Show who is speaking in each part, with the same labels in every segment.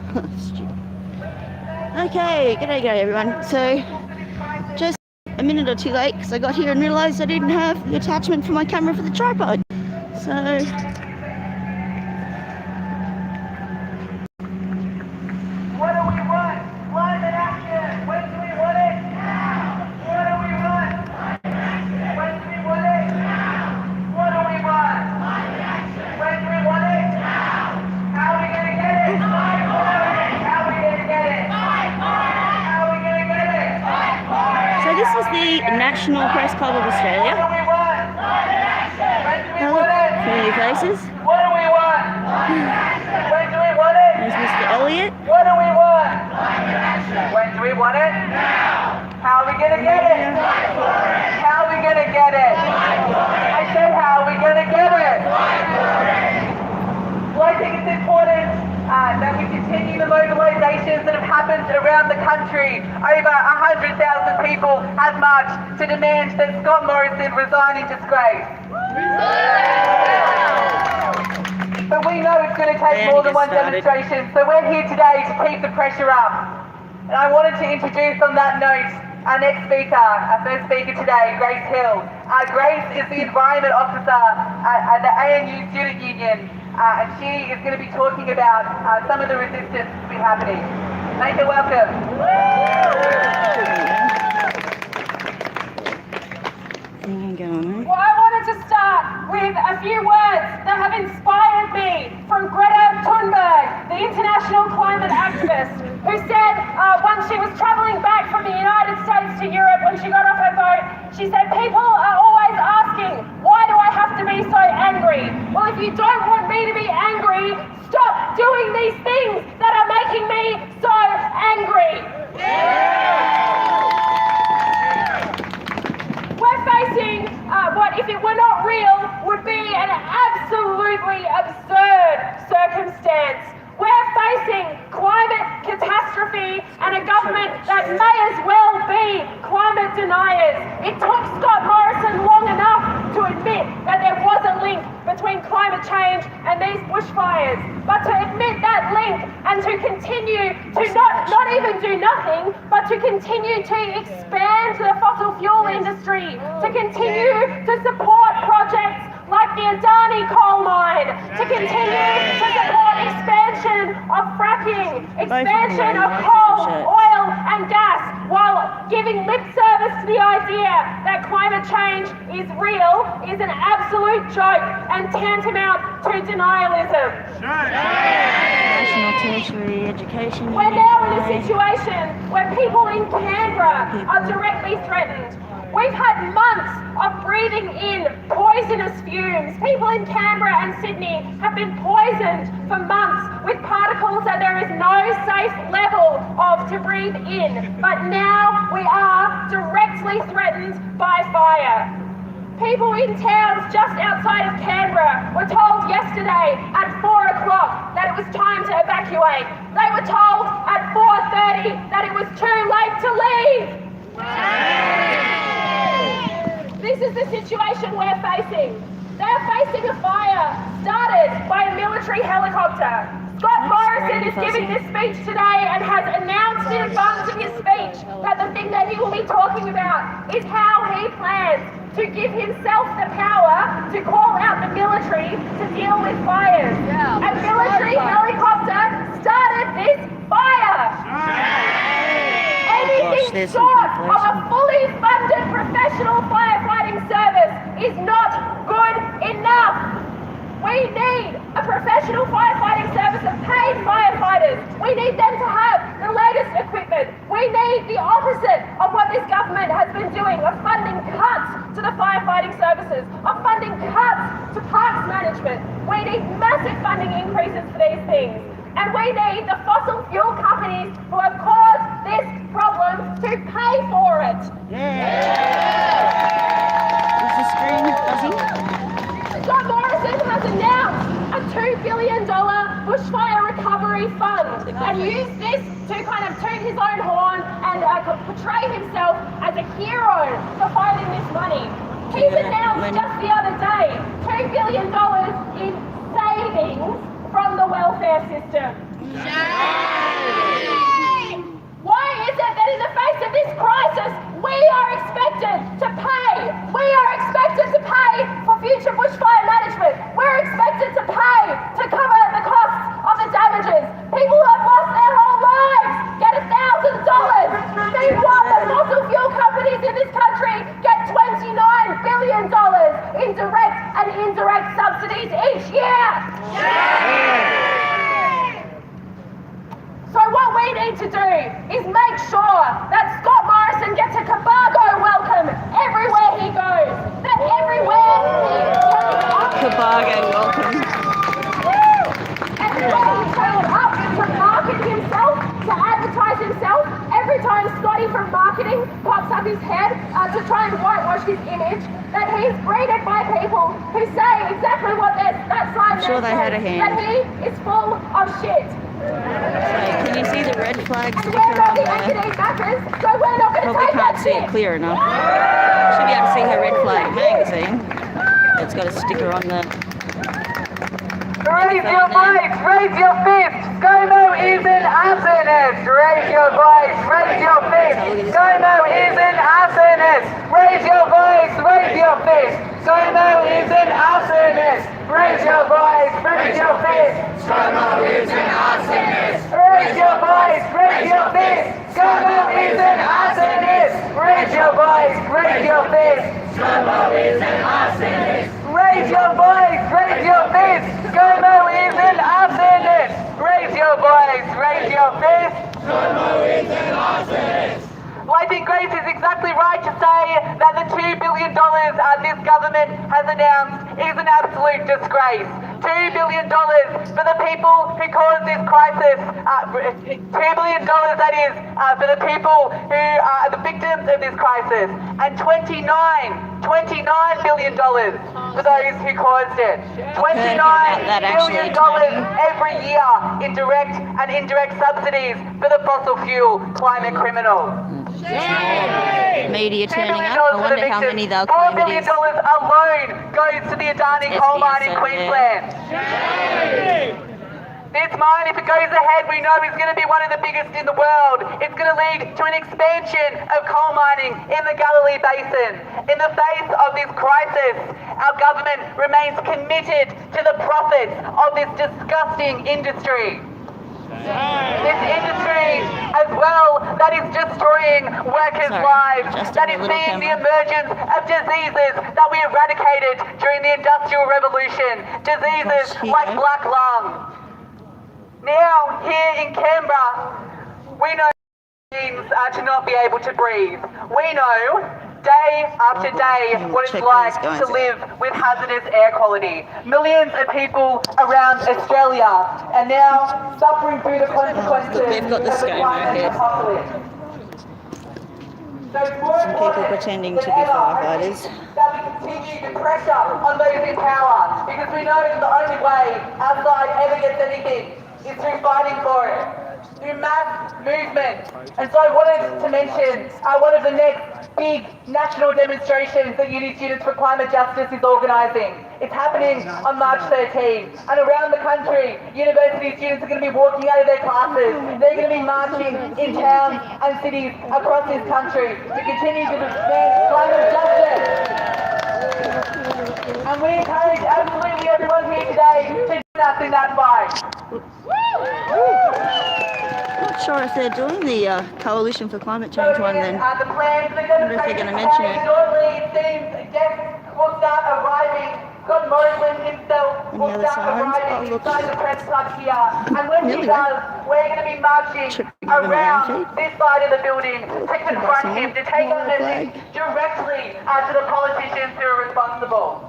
Speaker 1: Stupid. Okay, g'day everyone. So, just a minute or two late because I got here and realised I didn't have the attachment for my camera for the tripod. So,
Speaker 2: what do we want? Climate action! When do we want it? Now! What do we want? Climate action! When do we want it? Now! What do we want? Climate action! When do we want it? Now! How are we going to get it? Fight for it! How are we going to get it? Fight for it! How are we going to get it? Fight for it!
Speaker 1: so this is the National Press Club of Australia.
Speaker 2: What do we want? Climate action! When do we
Speaker 1: Hello,
Speaker 2: want it?
Speaker 1: familiar faces.
Speaker 2: What do we want? Climate action! When do we want it?
Speaker 1: There's Mr. Elliot.
Speaker 2: What do we want? Climate action! When do we want it? Now! How are we going to get it? Fight for it! How are we going to get it? Fight for it! I said, how are we going to get it? Fight for it! Well, I think it's important that we continue the mobilisations that have happened around the country. Over 100,000 people have marched to demand that Scott Morrison resign in disgrace. But we know it's going to take more than one demonstration, so we're here today to keep the pressure up. And I wanted to introduce on that note our next speaker, our first speaker today, Grace Hill. Grace is the Environment Officer at the ANU Student Union, and she is going to be talking about some of the resistance to be happening. Make her welcome.
Speaker 3: Well, I wanted to start with a few words that have inspired me from Greta Thunberg, the international climate activist, who said once she was travelling back from the United States to Europe when she got off her boat, she said, people are always asking, why do I have to be so angry? Well, if you don't want me to be angry, stop doing these things that are making me so angry. We're facing what, if it were not real, would be an absolutely absurd circumstance. We're facing climate catastrophe and a government that may as well be climate deniers. It took Scott Morrison long enough to admit that there was a link between climate change and these bushfires. But to admit that link and to continue to not even do nothing, but to continue to expand the fossil fuel industry, to continue to support projects like the Adani coal mine, to continue to support expansion of fracking, expansion of coal, oil and gas, while giving lip service to the idea that climate change is real is an absolute joke and tantamount to denialism.
Speaker 1: National Tertiary Education.
Speaker 3: We're now in a situation where people in Canberra are directly threatened. We've had months of breathing in poisonous fumes. People in Canberra and Sydney have been poisoned for months with particles that there is no safe level of to breathe in. But now we are directly threatened by fire. People in towns just outside of Canberra were told yesterday at 4 o'clock that it was time to evacuate. They were told at 4:30 that it was too late to leave. This is the situation we're facing. They're facing a fire started by a military helicopter. Scott Morrison is giving this speech today and has announced in advance of his speech that the thing that he will be talking about is how he plans to give himself the power to call out the military to deal with fires. A military helicopter started this fire. Anything short of a fully funded professional firefighting service is not good enough. We need a professional firefighting service of paid firefighters. We need them to have the latest equipment. We need the opposite of what this government has been doing, of funding cuts to the firefighting services, of funding cuts to parks management. We need massive funding increases for these things. And we need the fossil fuel companies who have caused this problem to pay for it.
Speaker 1: Is the screen buzzing?
Speaker 3: Scott Morrison has announced a $2 billion bushfire recovery fund and used this to kind of toot his own horn and portray himself as a hero for finding this money. He's announced just the other day $2 billion in savings from the welfare system. this crisis, we are expected to pay. We are expected to pay for future bushfire management. We're expected to pay to cover the costs of the damages. People have lost their whole lives get $1,000. Meanwhile, the fossil fuel companies in this country get $29 billion in direct and indirect subsidies each year. So what we need to do is make sure that Scott Morrison gets a Cabargo welcome everywhere he goes. That everywhere he turns up,
Speaker 1: Cabargo welcome.
Speaker 3: everywhere he turns up to market himself, to advertise himself, every time Scotty from marketing pops up his head to try and whitewash his image, that he's greeted by people who say exactly what that sign
Speaker 1: Sure they had a hand.
Speaker 3: that he is full of shit.
Speaker 1: So, can you see the red flag
Speaker 3: And
Speaker 1: sticker
Speaker 3: we're not
Speaker 1: on
Speaker 3: the
Speaker 1: there?
Speaker 3: academic backers, so we're not going to
Speaker 1: Probably
Speaker 3: take
Speaker 1: can't
Speaker 3: that
Speaker 1: see it
Speaker 3: shit.
Speaker 1: clear enough. Should be able to see her red flag magazine. It's got a sticker on the.
Speaker 2: Raise your voice, raise your fist. ScoMo isn't arsonist. Raise your voice, raise your fist. ScoMo isn't arsonist. Raise your voice, raise your fist. ScoMo isn't arsonist. Raise your voice, raise your fist. ScoMo isn't arsonist. Raise your voice, raise your fist. ScoMo isn't arsonist. Raise your voice, raise your fist. ScoMo isn't arsonist. Raise your voice, raise your fist. ScoMo isn't arsonist. Raise your voice, raise your fist. ScoMo isn't arsonist. Well, I think Grace is exactly right to say that the $2 billion this government has announced is an absolute disgrace. $2 billion for the people who caused this crisis. $2 billion, that is, for the people who are the victims of this crisis. And $29 billion for those who caused it. $29 billion every year in direct and indirect subsidies for the fossil fuel climate criminals.
Speaker 1: Media turning up. I wonder how many they'll claim
Speaker 2: $4
Speaker 1: it
Speaker 2: billion
Speaker 1: is.
Speaker 2: alone goes to the Adani coal mine in
Speaker 1: SBSO,
Speaker 2: Queensland. This mine, if it goes ahead, we know is going to be one of the biggest in the world. It's going to lead to an expansion of coal mining in the Galilee Basin. In the face of this crisis, our government remains committed to the profits of this disgusting industry. This industry as well that is destroying workers' lives, that is seeing the emergence of diseases that we eradicated during the Industrial Revolution, diseases like black lung. Now, here in Canberra, we know what it means to not be able to breathe. We know day after day what it's like to live with hazardous air quality. Millions of people around Australia are now suffering through the consequences
Speaker 1: they've got the
Speaker 2: of the
Speaker 1: ScoMo
Speaker 2: climate
Speaker 1: head.
Speaker 2: apocalypse. So it's more
Speaker 1: Some people
Speaker 2: important
Speaker 1: pretending to
Speaker 2: than
Speaker 1: be
Speaker 2: ever,
Speaker 1: firefighters.
Speaker 2: that we continue the pressure on those in power, because we know that the only way our side ever gets anything is through fighting for it, through mass movement. And so I wanted to mention one of the next big national demonstrations that Uni Students for Climate Justice is organising. It's happening on March 13th, and around the country, university students are going to be walking out of their classes. They're going to be marching in towns and cities across this country to continue to demand climate justice. And we encourage absolutely everyone here today to join us in that fight.
Speaker 1: Not sure if they're doing the Coalition for Climate Change one then.
Speaker 2: The plan for the
Speaker 1: wonder if they're going to mention it.
Speaker 2: shortly, it seems guests will start arriving. Scott Morrison himself will
Speaker 1: other
Speaker 2: start
Speaker 1: signs?
Speaker 2: arriving
Speaker 1: Oh, look.
Speaker 2: inside the press club here. And when he
Speaker 1: Nearly
Speaker 2: does, we're going to be marching
Speaker 1: Should be giving
Speaker 2: around
Speaker 1: an entry.
Speaker 2: this side of the building to confront
Speaker 1: some
Speaker 2: him, to take
Speaker 1: more
Speaker 2: on message
Speaker 1: flag.
Speaker 2: directly to the politicians who are responsible.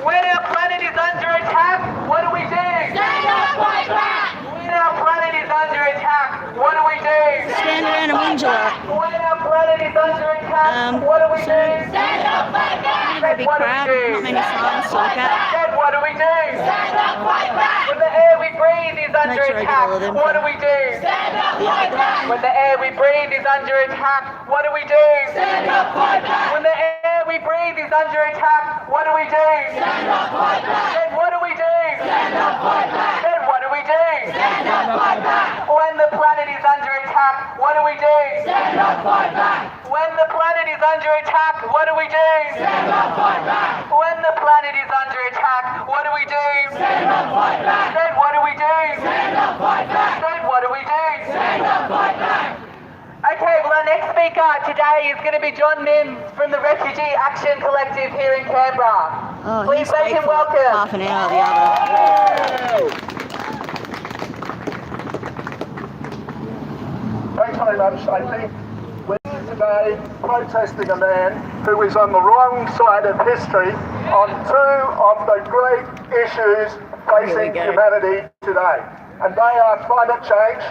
Speaker 2: When our planet is under attack, what do we do?
Speaker 3: Stand up, fight back!
Speaker 2: When our planet is under attack, what do we do?
Speaker 1: Stand around and whinge a lot.
Speaker 2: When our planet is under attack, what do we do?
Speaker 3: Stand up, fight back!
Speaker 1: Bit of a big crowd, not many signs to look at.
Speaker 2: Then what do we do?
Speaker 3: Stand up, fight back!
Speaker 2: When the air we breathe is under
Speaker 1: Make sure I get
Speaker 2: attack,
Speaker 1: all of them.
Speaker 2: what do we do?
Speaker 3: Stand up, fight back!
Speaker 2: When the air we breathe is under attack, what do we do?
Speaker 3: Stand up, fight back!
Speaker 2: When the air we breathe is under attack, what do we do?
Speaker 3: Stand up, fight back!
Speaker 2: Then what do we do?
Speaker 3: Stand up, fight back!
Speaker 2: Then what do we do?
Speaker 3: Stand up, fight back!
Speaker 2: When the planet is Stand up, fight back. When the planet is under attack, what do we do? Stand up, fight back. When the planet is under attack, what do we do? Stand up, fight back. Then what do we do? Stand up, fight back. Then what do we do? Stand up, fight back. Okay, well our next speaker today is going to be John Mims from the Refugee Action Collective here in Canberra.
Speaker 1: Oh,
Speaker 2: Please make him welcome.
Speaker 1: Half an hour the other.
Speaker 4: Thanks very much. I think we're here today protesting a man who is on the wrong side of history on two of the great issues facing humanity today. And they are climate change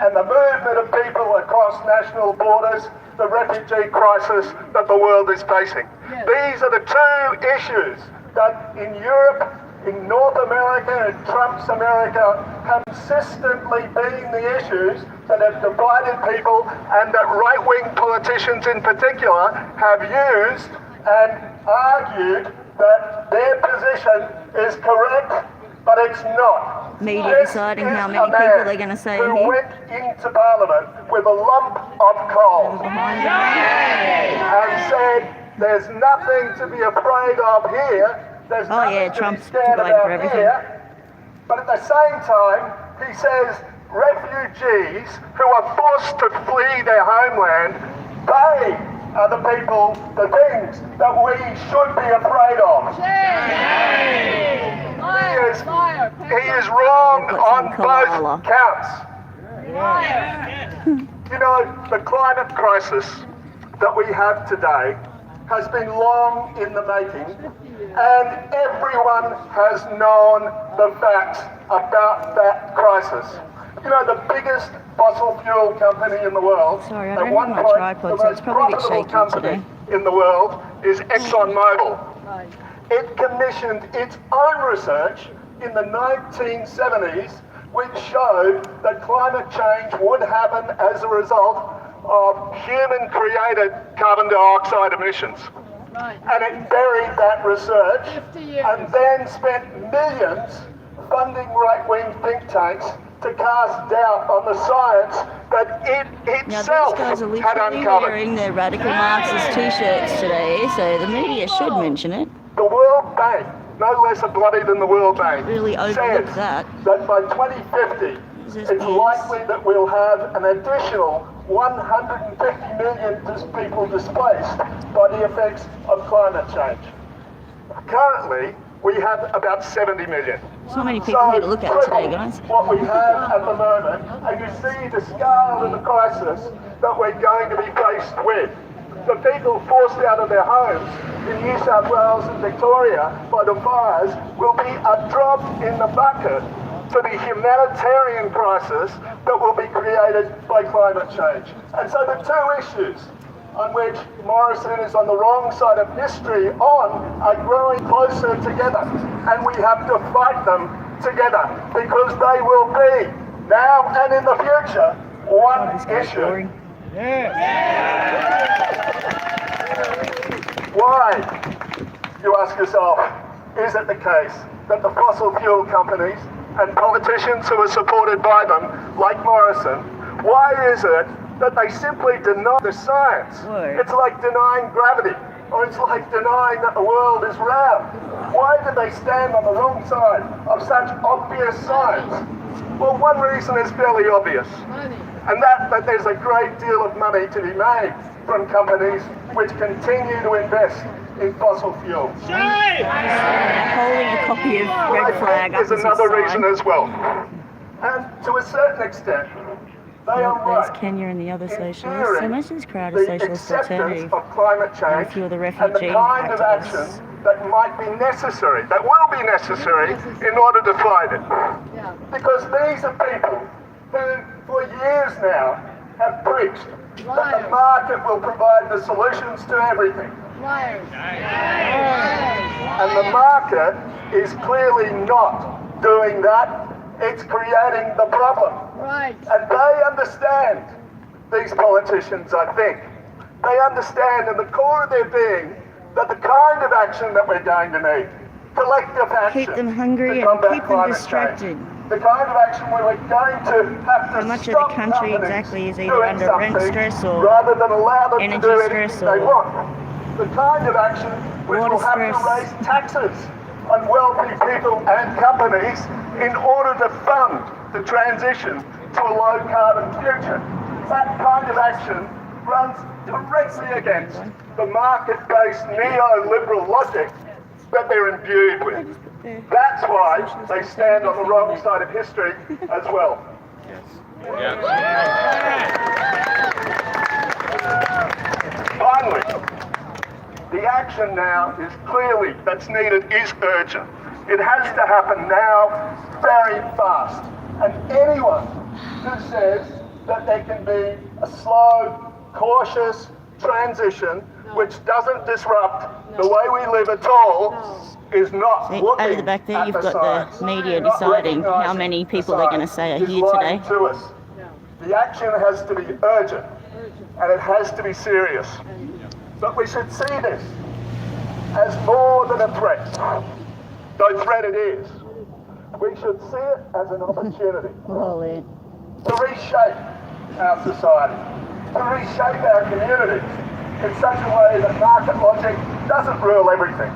Speaker 4: and the movement of people across national borders, the refugee crisis that the world is facing. These are the two issues that in Europe, in North America, in Trump's America, have consistently been the issues that have divided people and that right-wing politicians in particular have used and argued that their position is correct, but it's not.
Speaker 1: Media deciding how many people they're going to say in
Speaker 4: who
Speaker 1: here.
Speaker 4: went into Parliament with a lump of coal
Speaker 1: Behind you.
Speaker 4: and said, there's nothing to be afraid of here. There's
Speaker 1: Oh,
Speaker 4: nothing
Speaker 1: yeah,
Speaker 4: to be
Speaker 1: Trump's
Speaker 4: scared
Speaker 1: to blame
Speaker 4: about
Speaker 1: for everything.
Speaker 4: here. But at the same time, he says refugees who are forced to flee their homeland, they are the people, the things that we should be afraid of. He is wrong on both counts. You know, the climate crisis that we have today has been long in the making, and everyone has known the facts about that crisis. You know, the biggest fossil fuel company in the world,
Speaker 1: Sorry, I
Speaker 4: at
Speaker 1: don't
Speaker 4: one
Speaker 1: have my
Speaker 4: point,
Speaker 1: tripod,
Speaker 4: the
Speaker 1: so it's
Speaker 4: most
Speaker 1: probably a bit
Speaker 4: profitable
Speaker 1: shaky
Speaker 4: company
Speaker 1: today.
Speaker 4: in the world is ExxonMobil. It commissioned its own research in the 1970s, which showed that climate change would happen as a result of human-created carbon dioxide emissions. And it buried that research and then spent millions funding right-wing think tanks to cast doubt on the science that it
Speaker 1: Now
Speaker 4: itself
Speaker 1: these guys are
Speaker 4: had
Speaker 1: literally
Speaker 4: uncovered.
Speaker 1: wearing their radical Marxist t-shirts today, so the media should mention it.
Speaker 4: The World Bank, no less a bloody than the World Bank,
Speaker 1: Really overlooked
Speaker 4: says
Speaker 1: that.
Speaker 4: by 2050,
Speaker 1: This
Speaker 4: it's
Speaker 1: is-
Speaker 4: likely that we'll have an additional 150 million people displaced by the effects of climate change. Currently, we have about 70 million.
Speaker 1: There's not many people here to look at today, guys.
Speaker 4: What we have at the moment, and you see the scale of the crisis that we're going to be faced with. The people forced out of their homes in New South Wales and Victoria by the fires will be a drop in the bucket to the humanitarian crisis that will be created by climate change. And so the two issues on which Morrison is on the wrong side of history on are growing closer together, and we have to fight them together because they will be, now and in the future, one
Speaker 1: This guy's
Speaker 4: issue.
Speaker 1: boring.
Speaker 4: Why, you ask yourself, is it the case that the fossil fuel companies and politicians who are supported by them, like Morrison, why is it that they simply deny the science?
Speaker 1: Word.
Speaker 4: It's like denying gravity, or it's like denying that the world is round. Why do they stand on the wrong side of such obvious science? Well, one reason is fairly obvious, and that there's a great deal of money to be made from companies which continue to invest in fossil fuels.
Speaker 1: Holding a copy of Red Flag up
Speaker 4: Is
Speaker 1: as his
Speaker 4: another
Speaker 1: sign.
Speaker 4: reason as well. And to a certain extent, they are
Speaker 1: There's
Speaker 4: right.
Speaker 1: Kenya and the other
Speaker 4: In
Speaker 1: socialists.
Speaker 4: theory,
Speaker 1: So most of this crowd is
Speaker 4: the
Speaker 1: socialist
Speaker 4: acceptance
Speaker 1: alternative.
Speaker 4: of climate
Speaker 1: And a
Speaker 4: change
Speaker 1: few of the
Speaker 4: and the
Speaker 1: refugee
Speaker 4: kind of
Speaker 1: activists.
Speaker 4: action that might be necessary, that will be necessary in order to fight it. Because these are people who, for years now, have preached that the market will provide the solutions to everything. And the market is clearly not doing that. It's creating the problem. And they understand, these politicians, I think, they understand in the core of their being that the kind of action that we're going to need, collective action
Speaker 1: Keep them hungry
Speaker 4: to
Speaker 1: and
Speaker 4: combat
Speaker 1: keep them
Speaker 4: climate
Speaker 1: distracted.
Speaker 4: change, The kind of action where we're going to have to
Speaker 1: How much of
Speaker 4: stop
Speaker 1: the country
Speaker 4: companies
Speaker 1: exactly is either
Speaker 4: doing
Speaker 1: under rent
Speaker 4: something
Speaker 1: stress or
Speaker 4: rather than allow them to
Speaker 1: energy
Speaker 4: do
Speaker 1: stress
Speaker 4: anything they
Speaker 1: or
Speaker 4: want. The kind of action which
Speaker 1: water
Speaker 4: will have
Speaker 1: stress?
Speaker 4: to raise taxes on wealthy people and companies in order to fund the transition to a low carbon future. That kind of action runs directly against the market-based neoliberal logic that they're imbued with. That's why they stand on the wrong side of history as well. Finally, the action now is clearly, that's needed, is urgent. It has to happen now, very fast. And anyone who says that there can be a slow, cautious transition which doesn't disrupt the way we live at all is not
Speaker 1: See,
Speaker 4: looking
Speaker 1: over the back there
Speaker 4: at
Speaker 1: you've
Speaker 4: the
Speaker 1: got
Speaker 4: science.
Speaker 1: the media
Speaker 4: Not
Speaker 1: deciding how
Speaker 4: recognising
Speaker 1: many
Speaker 4: the
Speaker 1: people they're going to say
Speaker 4: science.
Speaker 1: are
Speaker 4: It's
Speaker 1: here
Speaker 4: lying
Speaker 1: today.
Speaker 4: to us. The action has to be urgent and it has to be serious. But we should see this as more than a threat, though threat it is. We should see it as an opportunity to reshape our society, to reshape our communities in such a way that market logic doesn't rule everything,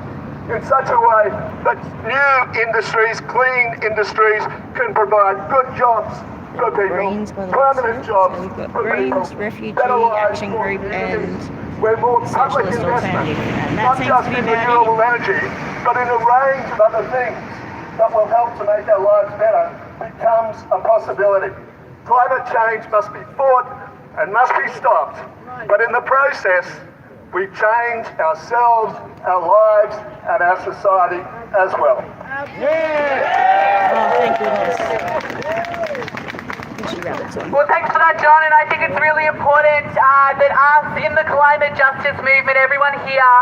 Speaker 4: in such a way that new industries, clean industries, can provide good jobs for people,
Speaker 1: Greens, by the looks of
Speaker 4: permanent
Speaker 1: it.
Speaker 4: jobs
Speaker 1: So we've got
Speaker 4: for
Speaker 1: Greens,
Speaker 4: people,
Speaker 1: Refugee
Speaker 4: better lives
Speaker 1: Action
Speaker 4: for
Speaker 1: Group
Speaker 4: communities,
Speaker 1: and
Speaker 4: where more public
Speaker 1: Socialist
Speaker 4: investment,
Speaker 1: Alternative. And that
Speaker 4: not
Speaker 1: seems
Speaker 4: just
Speaker 1: to be
Speaker 4: in
Speaker 1: about
Speaker 4: renewable energy, but in a range of other things that will help to make our lives better, becomes a possibility. Climate change must be fought and must be stopped, but in the process, we change ourselves, our lives, and our society as well.
Speaker 1: Oh, thank goodness.
Speaker 2: Well, thanks for that, John, and I think it's really important that us in the climate justice movement, everyone here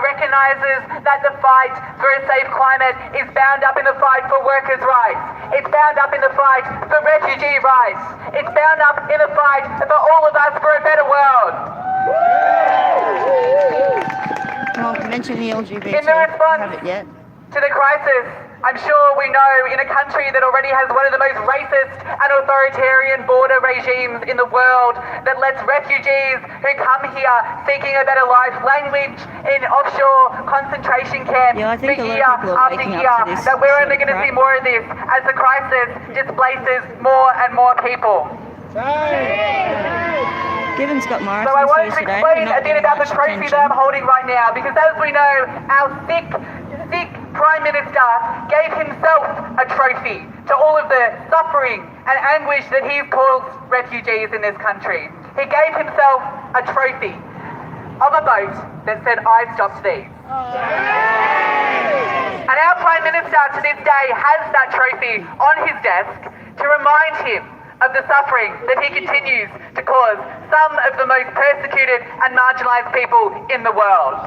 Speaker 2: recognises that the fight for a safe climate is bound up in the fight for workers' rights. It's bound up in the fight for refugee rights. It's bound up in the fight for all of us for a better world.
Speaker 1: Come on, mention the LGBT.
Speaker 2: In the response
Speaker 1: Have it yet?
Speaker 2: to the crisis, I'm sure we know in a country that already has one of the most racist and authoritarian border regimes in the world that lets refugees who come here seeking a better life language in offshore concentration camps
Speaker 1: Yeah, I
Speaker 2: for
Speaker 1: think a lot
Speaker 2: year
Speaker 1: of people are
Speaker 2: after
Speaker 1: waking
Speaker 2: year,
Speaker 1: up to this
Speaker 2: that we're
Speaker 1: sort
Speaker 2: only
Speaker 1: of
Speaker 2: going to see
Speaker 1: crap.
Speaker 2: more of this as the crisis displaces more and more people.
Speaker 1: Given Scott Morrison
Speaker 2: So I wanted to
Speaker 1: today,
Speaker 2: explain
Speaker 1: not
Speaker 2: a bit
Speaker 1: getting
Speaker 2: about the
Speaker 1: much
Speaker 2: trophy
Speaker 1: attention.
Speaker 2: that I'm holding right now, because as we know, our sick Prime Minister gave himself a trophy to all of the suffering and anguish that he's caused refugees in this country. He gave himself a trophy of a boat that said, "I stopped these." And our Prime Minister to this day has that trophy on his desk to remind him of the suffering that he continues to cause some of the most persecuted and marginalised people in the world.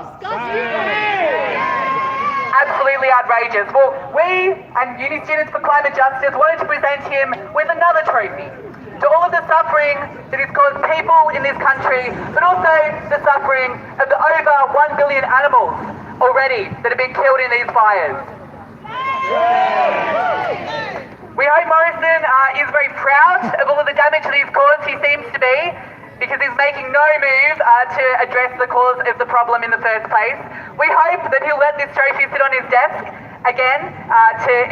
Speaker 2: Absolutely outrageous. Well, we and Uni Students for Climate Justice wanted to present him with another trophy to all of the suffering that has caused people in this country, but also the suffering of the over 1 billion animals already that have been killed in these fires. We hope Morrison is very proud of all of the damage that he's caused. He seems to be, because he's making no move to address the cause of the problem in the first place. We hope that he'll let this trophy sit on his desk again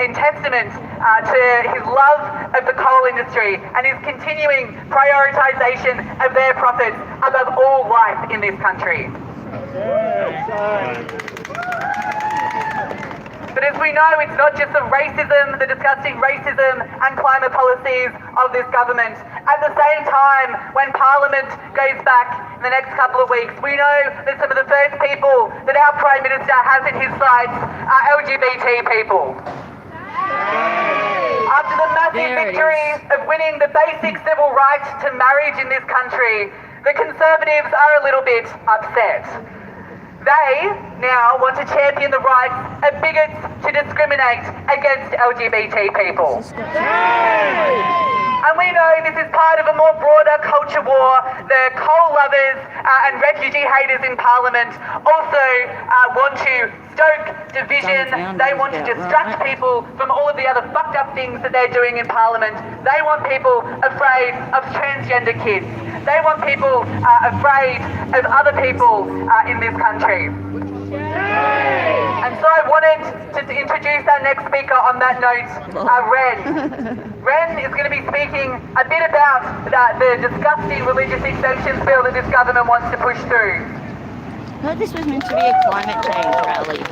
Speaker 2: in testament to his love of the coal industry and his continuing prioritisation of their profits above all life in this country. But as we know, it's not just the racism, the disgusting racism and climate policies of this government. At the same time, when Parliament goes back in the next couple of weeks, we know that some of the first people that our Prime Minister has in his sights are LGBT people. After the massive victory of winning the basic civil right to marriage in this country, the Conservatives are a little bit upset. They now want to champion the rights of bigots to discriminate against LGBT people. And we know this is part of a more broader culture war. The coal lovers and refugee haters in Parliament also want to stoke division. They want to distract people from all of the other fucked up things that they're doing in Parliament. They want people afraid of transgender kids. They want people afraid of other people in this country. And so I wanted to introduce our next speaker on that note, Ren. Ren is going to be speaking a bit about the disgusting religious exemptions bill that this government wants to push through.
Speaker 1: I heard this was meant to be a climate change rally.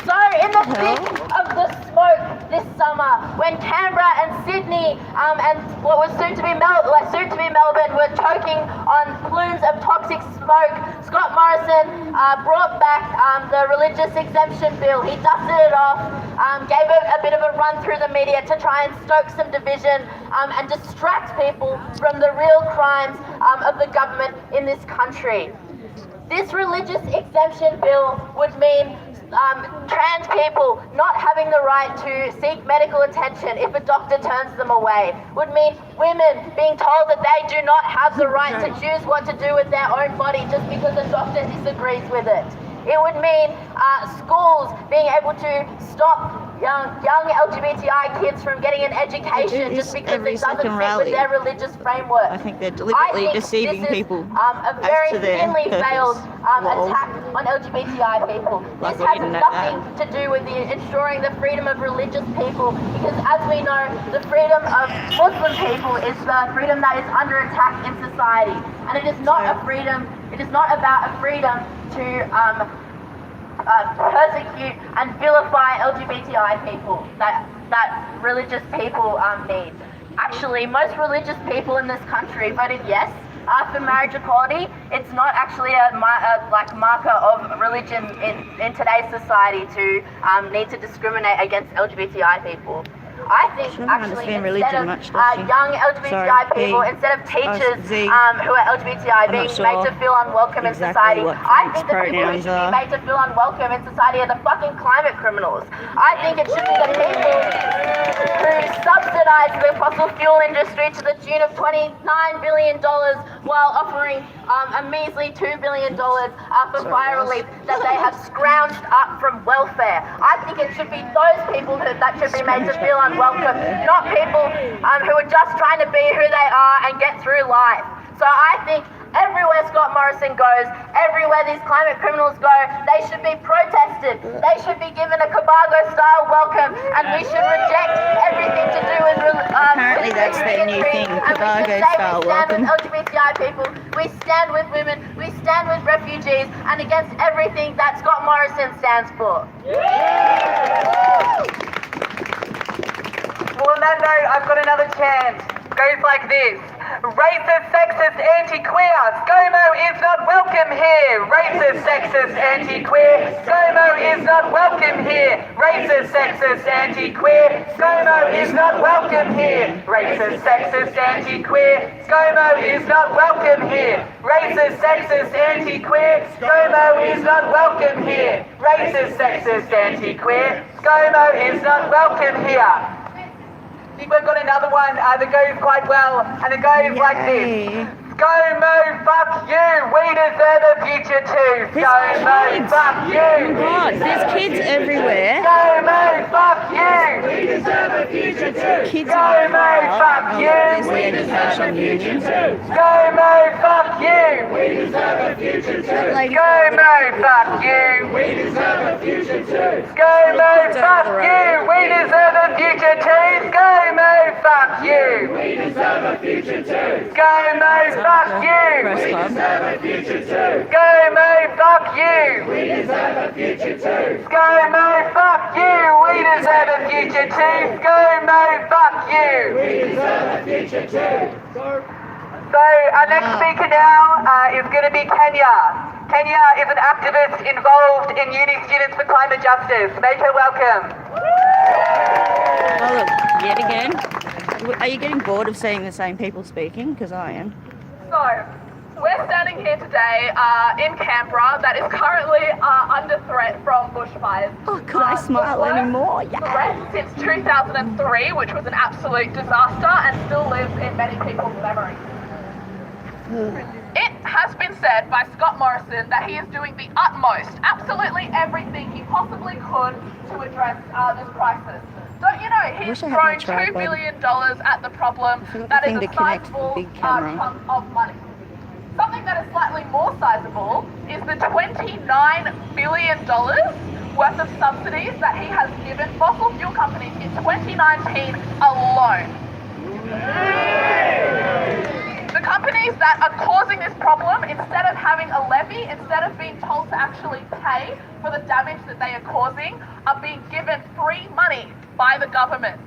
Speaker 3: So in the thick of the smoke this summer, when Canberra and Sydney and what was soon to be Melbourne were choking on plumes of toxic smoke, Scott Morrison brought back the religious exemption bill. He dusted it off, gave it a bit of a run through the media to try and stoke some division and distract people from the real crimes of the government in this country. This religious exemption bill would mean trans people not having the right to seek medical attention if a doctor turns them away, would mean women being told that they do not have the right to choose what to do with their own body just because a doctor disagrees with it. It would mean schools being able to stop young LGBTI kids from getting an education just because it doesn't fit with their religious framework.
Speaker 1: I think they're deliberately deceiving people.
Speaker 3: A very thinly veiled attack on LGBTI people. This has nothing to do with ensuring the freedom of religious people, because as we know, the freedom of Muslim people is the freedom that is under attack in society, and it is not a freedom. It is not about a freedom to persecute and vilify LGBTI people that religious people need. Actually, most religious people in this country voted yes for marriage equality. It's not actually a marker of religion in today's society to need to discriminate against LGBTI people. I think actually instead of young LGBTI people, instead of teachers who are LGBTI being made to feel unwelcome in society, I think the people who should be made to feel unwelcome in society are the fucking climate criminals. I think it should be the people who subsidise the fossil fuel industry to the tune of $29 billion while offering a measly $2 billion for fire relief that they have scrounged up from welfare. I think it should be those people that should be made to feel unwelcome, not people who are just trying to be who they are and get through life. So I think everywhere Scott Morrison goes, everywhere these climate criminals go, they should be protested. They should be given a Cabago-style welcome, and we should reject everything to do with
Speaker 1: apparently that's their new thing, Cabago-style welcome.
Speaker 3: We stand with LGBTI people, we stand with women, we stand with refugees, and against everything that Scott Morrison stands for.
Speaker 2: Well, on that note, I've got another chant. It goes like this. Racist, sexist, anti-queer, ScoMo is not welcome here. Racist, sexist, anti-queer, ScoMo is not welcome here. Racist, sexist, anti-queer, ScoMo is not welcome here. Racist, sexist, anti-queer, ScoMo is not welcome here. Racist, sexist, anti-queer, ScoMo is not welcome here. Racist, sexist, anti-queer, ScoMo is not welcome here. We've got another one that goes quite well, and it goes like this. ScoMo, fuck you, we deserve a future too. ScoMo, fuck you.
Speaker 1: Oh God, there's kids everywhere.
Speaker 2: ScoMo, fuck you.
Speaker 5: We deserve a future too.
Speaker 1: Kids
Speaker 2: ScoMo, fuck you.
Speaker 1: there's the education union.
Speaker 2: ScoMo, fuck you.
Speaker 5: We deserve a future too.
Speaker 2: ScoMo, fuck you.
Speaker 5: We deserve a future too.
Speaker 2: ScoMo, fuck you. We deserve a future too. ScoMo, fuck you.
Speaker 5: We deserve a future too.
Speaker 2: ScoMo, fuck you.
Speaker 1: Press
Speaker 5: We
Speaker 1: club.
Speaker 5: deserve a future too.
Speaker 2: ScoMo, fuck you.
Speaker 5: We deserve a future too.
Speaker 2: ScoMo, fuck you. We deserve a future too. ScoMo, fuck you.
Speaker 5: We deserve a future too.
Speaker 2: So our next speaker now is going to be Kenya. Kenya is an activist involved in uni students for climate justice. Make her welcome.
Speaker 1: Oh look, yet again. Are you getting bored of seeing the same people speaking? Because I am.
Speaker 3: So, We're standing here today in Canberra that is currently under threat from bushfires.
Speaker 1: Oh, could I smile anymore? Yeah.
Speaker 3: Threat since 2003, which was an absolute disaster and still lives in many people's memories. It has been said by Scott Morrison that he is doing the utmost, absolutely everything he possibly could to address this crisis. Don't you know, he's thrown $2 billion at the problem. That is a sizable chunk of money. Something that is slightly more sizable is the $29 billion worth of subsidies that he has given fossil fuel companies in 2019 alone. The companies that are causing this problem, instead of having a levy, instead of being told to actually pay for the damage that they are causing, are being given free money by the government.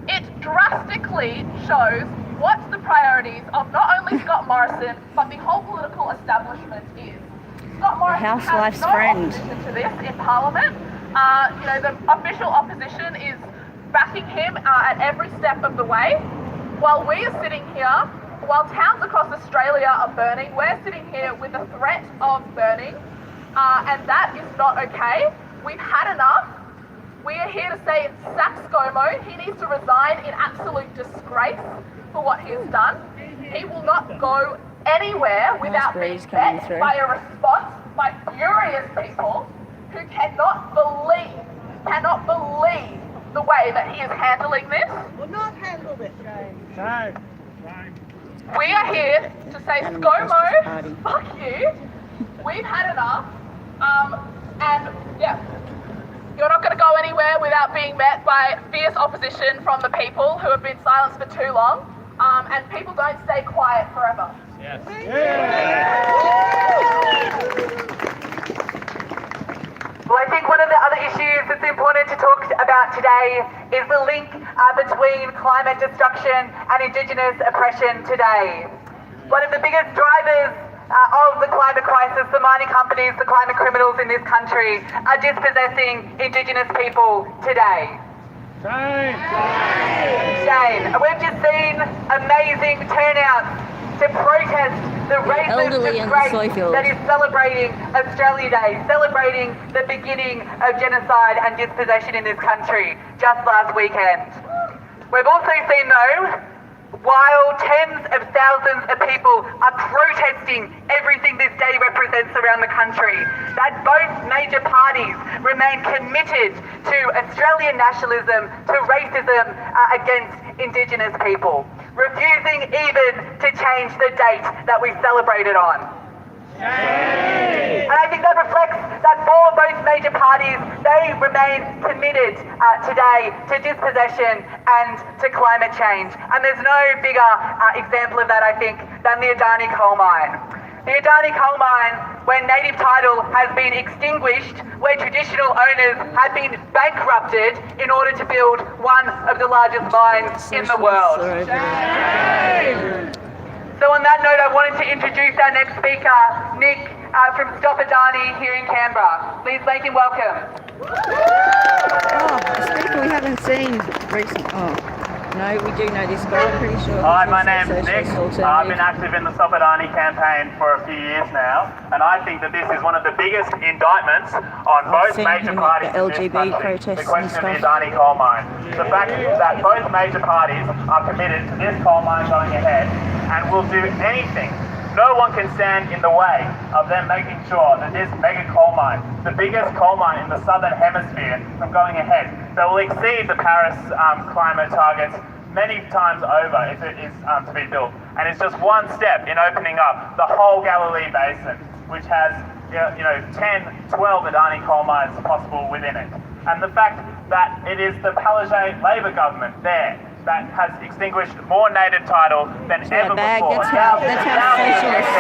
Speaker 3: It drastically shows what the priorities of not only Scott Morrison, but the whole political establishment is. Scott Morrison has no opposition to this in Parliament. The official opposition is backing him at every step of the way. While we are sitting here, while towns across Australia are burning, we're sitting here with the threat of burning, and that is not okay. We've had enough. We are here to say sack ScoMo. He needs to resign in absolute disgrace for what he has done. He will not go anywhere without being met by a response by furious people who cannot believe the way that he is handling this.
Speaker 6: Will not handle this, Jane.
Speaker 3: We are here to say, ScoMo, fuck you. We've had enough. You're not going to go anywhere without being met by fierce opposition from the people who have been silenced for too long. And people don't stay quiet forever.
Speaker 5: Yes.
Speaker 2: Well, I think one of the other issues that's important to talk about today is the link between climate destruction and Indigenous oppression today. One of the biggest drivers of the climate crisis, the mining companies, the climate criminals in this country, are dispossessing Indigenous people today. Shane. We've just seen amazing turnouts to protest the racist disgrace that is celebrating Australia Day, celebrating the beginning of genocide and dispossession in this country just last weekend. We've also seen, though, while tens of thousands of people are protesting everything this day represents around the country, that both major parties remain committed to Australian nationalism, to racism against Indigenous people, refusing even to change the date that we celebrate it on. And I think that reflects that for both major parties, they remain committed today to dispossession and to climate change. And there's no bigger example of that, I think, than the Adani coal mine. The Adani coal mine, when native title has been extinguished, where traditional owners have been bankrupted in order to build one of the largest mines in the world. So on that note, I wanted to introduce our next speaker, Nick from Stop Adani here in Canberra. Please make him welcome.
Speaker 1: Oh, a speaker we haven't seen recently. Oh, no, we do know this guy, I'm pretty sure.
Speaker 7: Hi, my name's Nick. I've been active in the Stop Adani campaign for a few years now, and I think that this is one of the biggest indictments on both major parties in this country, the question of the Adani coal mine. The fact that both major parties are committed to this coal mine going ahead and will do anything. No one can stand in the way of them making sure that this mega coal mine, the biggest coal mine in the southern hemisphere, from going ahead, that will exceed the Paris climate targets many times over if it is to be built. And it's just one step in opening up the whole Galilee Basin, which has 10, 12 Adani coal mines possible within it. And the fact that it is the Palaszczuk Labor government there that has extinguished more native title than ever before.
Speaker 1: That's how socialists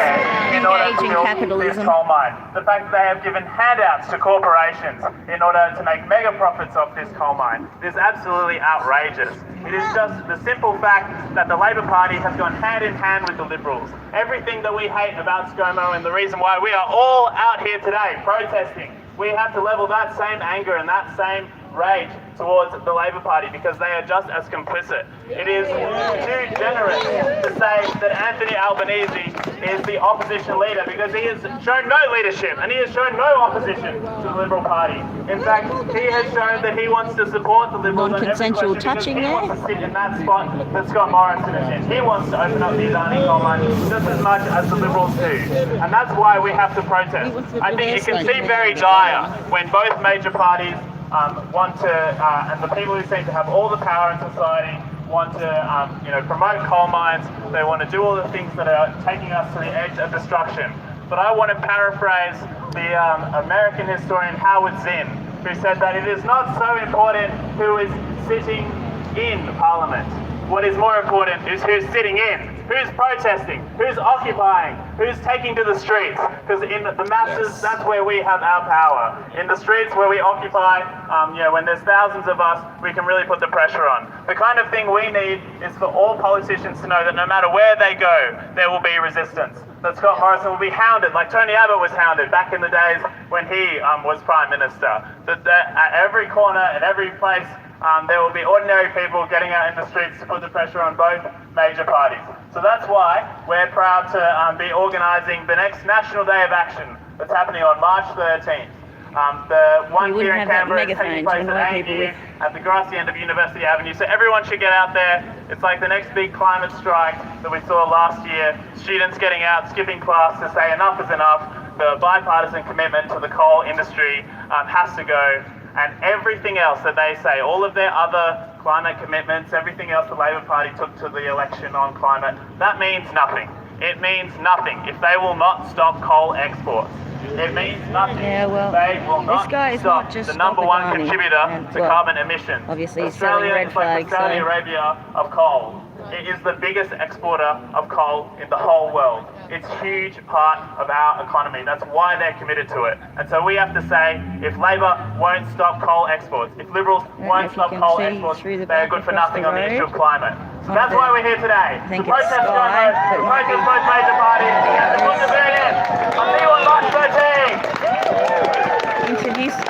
Speaker 1: engage in capitalism.
Speaker 7: Coal mine. The fact that they have given handouts to corporations in order to make mega profits off this coal mine is absolutely outrageous. It is just the simple fact that the Labor Party has gone hand in hand with the Liberals. Everything that we hate about ScoMo and the reason why we are all out here today protesting, we have to level that same anger and that same rage towards the Labor Party because they are just as complicit. It is too generous to say that Anthony Albanese is the opposition leader because he has shown no leadership and he has shown no opposition to the Liberal Party. In fact, he has shown that he wants to support the Liberals on every
Speaker 1: Non-consensual
Speaker 7: question
Speaker 1: touching
Speaker 7: because he
Speaker 1: there.
Speaker 7: wants to sit in that spot that Scott Morrison is in. He wants to open up the Adani coal mine just as much as the Liberals do. And that's why we have to protest. I think it can seem very dire when both major parties want to, and the people who seem to have all the power in society want to, promote coal mines. They want to do all the things that are taking us to the edge of destruction. But I want to paraphrase the American historian Howard Zinn, who said that it is not so important who is sitting in Parliament. What is more important is who's sitting in. Who's protesting? Who's occupying? Who's taking to the streets? Because in the masses, that's where we have our power. In the streets where we occupy, when there's thousands of us, we can really put the pressure on. The kind of thing we need is for all politicians to know that no matter where they go, there will be resistance. That Scott Morrison will be hounded, like Tony Abbott was hounded back in the days when he was Prime Minister. That at every corner, at every place, there will be ordinary people getting out in the streets to put the pressure on both major parties. So that's why we're proud to be organising the next National Day of Action that's happening on March 13th. The one here in Canberra is taking place at AU at the grassy end of University Avenue. So everyone should get out there. It's like the next big climate strike that we saw last year. Students getting out, skipping class to say enough is enough. The bipartisan commitment to the coal industry has to go. And everything else that they say, all of their other climate commitments, everything else the Labor Party took to the election on climate, that means nothing. It means nothing if they will not stop coal exports. It means nothing.
Speaker 1: Yeah, well,
Speaker 7: they will
Speaker 1: this
Speaker 7: not
Speaker 1: guy is
Speaker 7: stop
Speaker 1: not just
Speaker 7: the number one
Speaker 1: Adani
Speaker 7: contributor
Speaker 1: and,
Speaker 7: to
Speaker 1: well,
Speaker 7: carbon emissions.
Speaker 1: obviously he's selling
Speaker 7: Australia
Speaker 1: red
Speaker 7: is like the
Speaker 1: flags,
Speaker 7: Saudi
Speaker 1: so-
Speaker 7: Arabia of coal. It is the biggest exporter of coal in the whole world. It's a huge part of our economy. That's why they're committed to it. And so we have to say, if Labor won't stop coal exports, if Liberals won't stop coal exports, they're good for nothing on the issue of climate. So that's why we're here today.
Speaker 1: I think
Speaker 7: to protest
Speaker 1: it's
Speaker 7: John
Speaker 1: Sky,
Speaker 7: Road,
Speaker 1: but
Speaker 7: to
Speaker 1: it might
Speaker 7: protest
Speaker 1: be-
Speaker 7: both major parties, and to put the burn in. I'll see you on March 13th.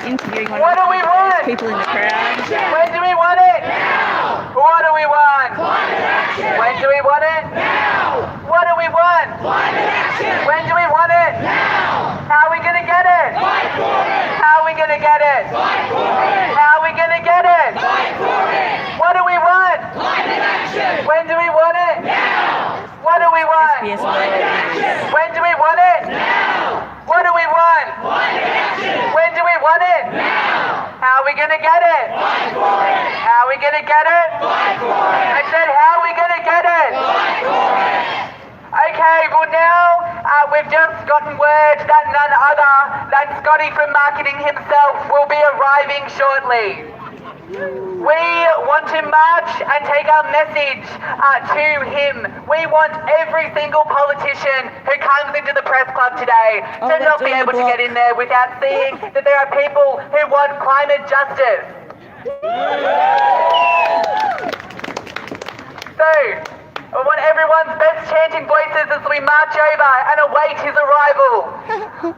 Speaker 1: Interviewing one
Speaker 2: What
Speaker 1: of
Speaker 2: do we
Speaker 1: the
Speaker 2: want?
Speaker 1: people in the crowd.
Speaker 2: When do we want it? Now! What do we want? Climate action! When do we want it? Now! What do we want? Climate action! When do we want it? Now! How are we gonna get it? Fight for it! How are we gonna get it? Fight for it! How are we gonna get it? Fight for it! What do we want? Climate action! When do we want it? Now! What do we want?
Speaker 1: SBS World.
Speaker 2: When do we want it? Now! What do we want? Climate action! When do we want it? Now! How are we gonna get it? Fight for it! How are we gonna get it? Fight for it! I said, how are we gonna get it? Fight for it! Okay, well now, we've just gotten word that none other than Scotty from marketing himself will be arriving shortly. We want to march and take our message to him. We want every single politician who comes into the press club today to
Speaker 1: that's
Speaker 2: not be
Speaker 1: on the
Speaker 2: able to
Speaker 1: block.
Speaker 2: get in there without seeing that there are people who want climate justice. So, I want everyone's best chanting voices as we march over and await his arrival.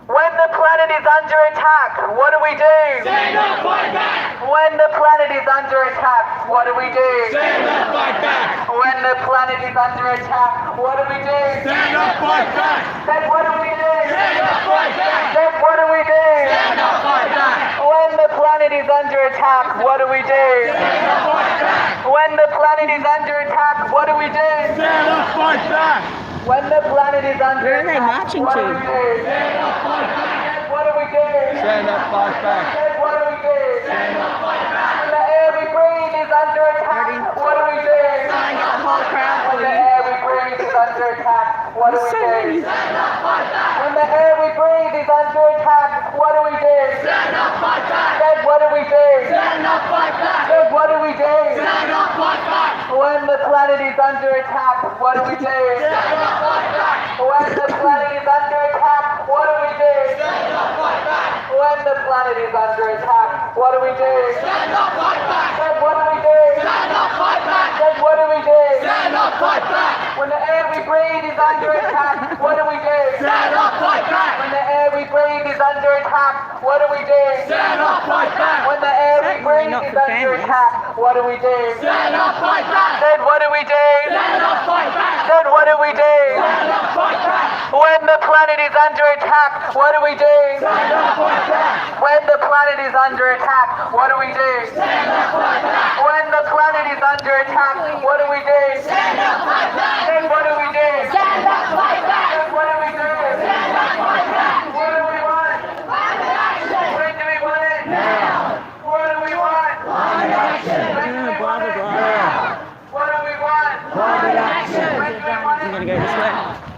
Speaker 2: When the planet is under attack, what do we do?
Speaker 5: Stand up, fight back!
Speaker 2: When the planet is under attack, what do we do?
Speaker 5: Stand up, fight back!
Speaker 2: When the planet is under attack, what do we do?
Speaker 5: Stand up, fight back!
Speaker 2: Then what do we do?
Speaker 5: Stand up, fight back!
Speaker 2: Then what do we do?
Speaker 5: Stand up, fight back!
Speaker 2: When the planet is under attack, what do we do?
Speaker 5: Stand up, fight back!
Speaker 2: When the planet is under attack, what do we do?
Speaker 5: Stand up, fight back!
Speaker 2: When the planet is under
Speaker 1: Where are they
Speaker 2: attack,
Speaker 1: marching
Speaker 2: what
Speaker 1: to?
Speaker 2: do we do?
Speaker 5: Stand up, fight back!
Speaker 2: What do we do?
Speaker 5: Stand up, fight back!
Speaker 2: What do we do?
Speaker 5: Stand up, fight back!
Speaker 2: When the air we breathe is under attack, what do we do?
Speaker 1: Trying to get the whole crowd
Speaker 2: When the air we breathe is under attack, what do we do?
Speaker 5: Stand up, fight back!
Speaker 2: When the air we breathe is under attack, what do we do?
Speaker 5: Stand up, fight back!
Speaker 2: Then what do we do?
Speaker 5: Stand up, fight back!
Speaker 2: Then what do we do?
Speaker 5: Stand up, fight back!
Speaker 2: When the planet is under attack, what do we do?
Speaker 5: Stand up, fight back!
Speaker 2: When the planet is under attack, what do we do?
Speaker 5: Stand up, fight back!
Speaker 2: When the planet is under attack, What do we do?
Speaker 5: Stand up, fight back.
Speaker 2: Then what do we do?
Speaker 5: Stand up, fight back.
Speaker 2: Then what do we do?
Speaker 5: Stand up, fight back.
Speaker 2: When the air we breathe is under attack, what do we do?
Speaker 5: Stand up, fight back.
Speaker 2: When the air we breathe is under attack, what do we do?
Speaker 5: Stand up, fight back.
Speaker 2: When the air we
Speaker 1: Certainly
Speaker 2: breathe
Speaker 1: not
Speaker 2: is
Speaker 1: for
Speaker 2: under
Speaker 1: families.
Speaker 2: attack, what do we do?
Speaker 5: Stand up, fight back.
Speaker 2: Then what do we do?
Speaker 5: Stand up, fight back.
Speaker 2: Then what do we do?
Speaker 5: Stand up, fight back.
Speaker 2: When the planet is under attack, what do we do?
Speaker 5: Stand up, fight back.
Speaker 2: When the planet is under attack, what do we do?
Speaker 5: Stand up, fight back.
Speaker 2: When the planet is under attack, what do we do?
Speaker 5: Stand up, fight back.
Speaker 2: Then what do we do?
Speaker 5: Stand up, fight back.
Speaker 2: Then what do we do?
Speaker 5: Stand up, fight back.
Speaker 2: What do we want?
Speaker 5: Climate action.
Speaker 2: When do we want it?
Speaker 5: Now.
Speaker 2: What do we want?
Speaker 5: Climate action.
Speaker 2: When do we want it?
Speaker 5: Now.
Speaker 2: What do we want?
Speaker 5: Climate action.
Speaker 2: When do we want
Speaker 1: I'm
Speaker 2: it?
Speaker 1: gonna go this way.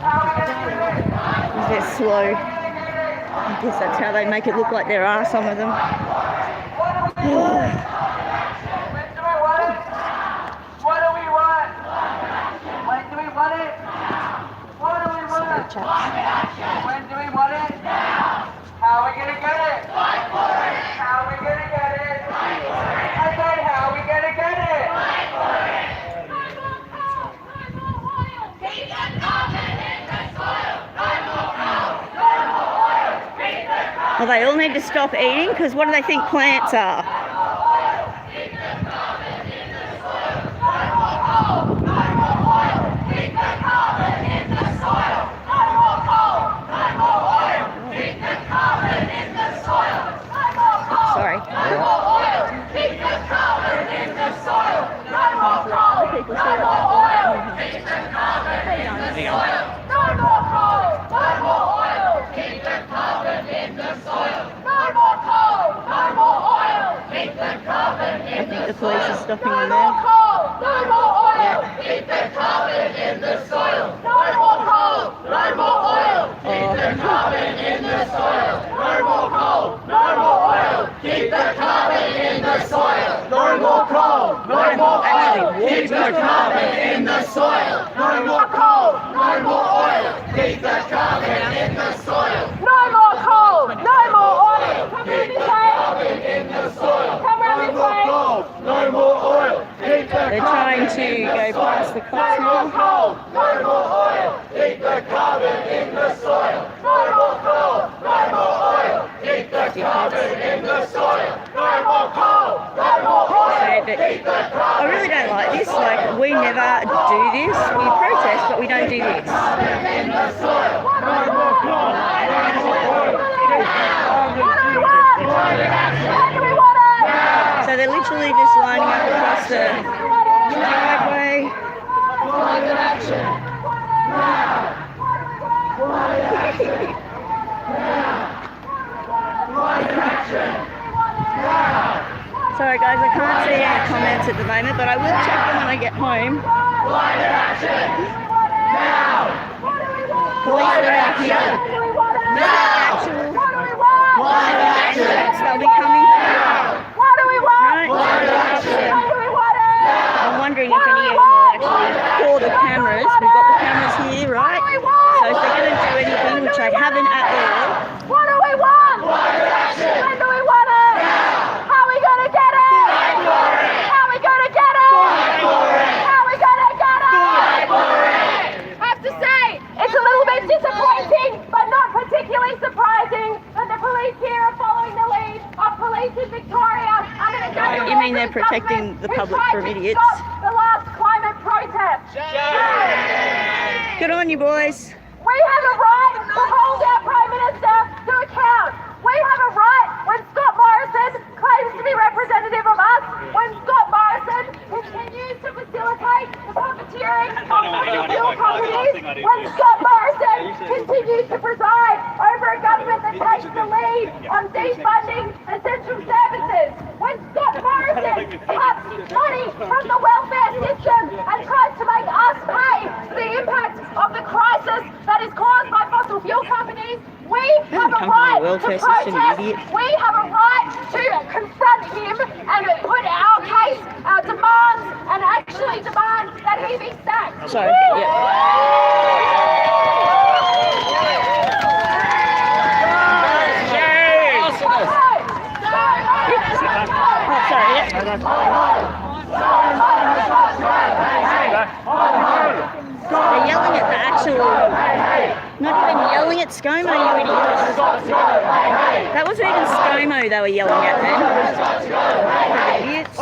Speaker 2: How are we going to do it?
Speaker 1: It's a bit slow. I guess that's how they make it look like there are some of them.
Speaker 2: When do we want it? What do we want? When do we want it? What do we want? When do we want it? How are we going to get it? How are we going to get it? I said, how are we going to get it?
Speaker 1: Well, they all need to stop eating because what do they think plants are? Sorry. I think the police are stopping them there.
Speaker 5: No more coal. No more oil. Keep the carbon in the soil. No more coal. No more oil. Keep the carbon in the soil.
Speaker 3: No more coal, no more oil. Come around this way.
Speaker 5: Carbon in the soil.
Speaker 3: Come around this way.
Speaker 5: No more oil. Keep the
Speaker 1: They're trying to go past the cops now.
Speaker 5: coal. No more oil. Keep the carbon in the soil. No more coal. No more oil. Keep the carbon in the soil. No more coal. No more oil.
Speaker 1: I really don't like this. Like, we never do this. We protest, but we don't do this.
Speaker 5: In the soil. No more coal. No more oil.
Speaker 3: What do we want? When do we want it?
Speaker 1: So they're literally just lining up across the driveway.
Speaker 5: Climate action. Climate action.
Speaker 1: Sorry guys, I can't see any comments at the moment, but I will check them when I get home.
Speaker 5: Climate action. Now.
Speaker 1: Police are out here. Actual
Speaker 5: Climate action.
Speaker 1: they'll be coming through.
Speaker 3: What do we want?
Speaker 1: Right?
Speaker 5: Climate action.
Speaker 3: When do we want it?
Speaker 1: I'm wondering if any of them will actually call the cameras. We've got the cameras here, right? So if they're going to do anything, which I haven't at all,
Speaker 3: What do we want?
Speaker 5: Climate action.
Speaker 3: When do we want it? How are we going to get it? How are we going to get it? How are we going to get it? I have to say, it's a little bit disappointing, but not particularly surprising that the police here are following the lead of police in Victoria.
Speaker 1: You mean they're protecting the public from idiots?
Speaker 3: Stop the last climate protest.
Speaker 1: good on you boys.
Speaker 3: We have a right to hold our Prime Minister to account. We have a right when Scott Morrison claims to be representative of us, when Scott Morrison continues to facilitate the profiteering of fossil fuel companies, when Scott Morrison continues to preside over a government that takes the lead on defunding essential services, when Scott Morrison cuts money from the welfare system and tries to make us pay for the impact of the crisis that is caused by fossil fuel companies. We have a
Speaker 1: Come from the
Speaker 3: right
Speaker 1: welfare
Speaker 3: to
Speaker 1: system,
Speaker 3: protest.
Speaker 1: idiot.
Speaker 3: We have a right to confront him and put our case, our demands, and actually demand that he be sacked.
Speaker 1: So, yeah.
Speaker 3: No, no, no.
Speaker 1: They're yelling at the actual... Not even yelling at ScoMo, you idiots. That wasn't even ScoMo they were yelling at then. Idiots.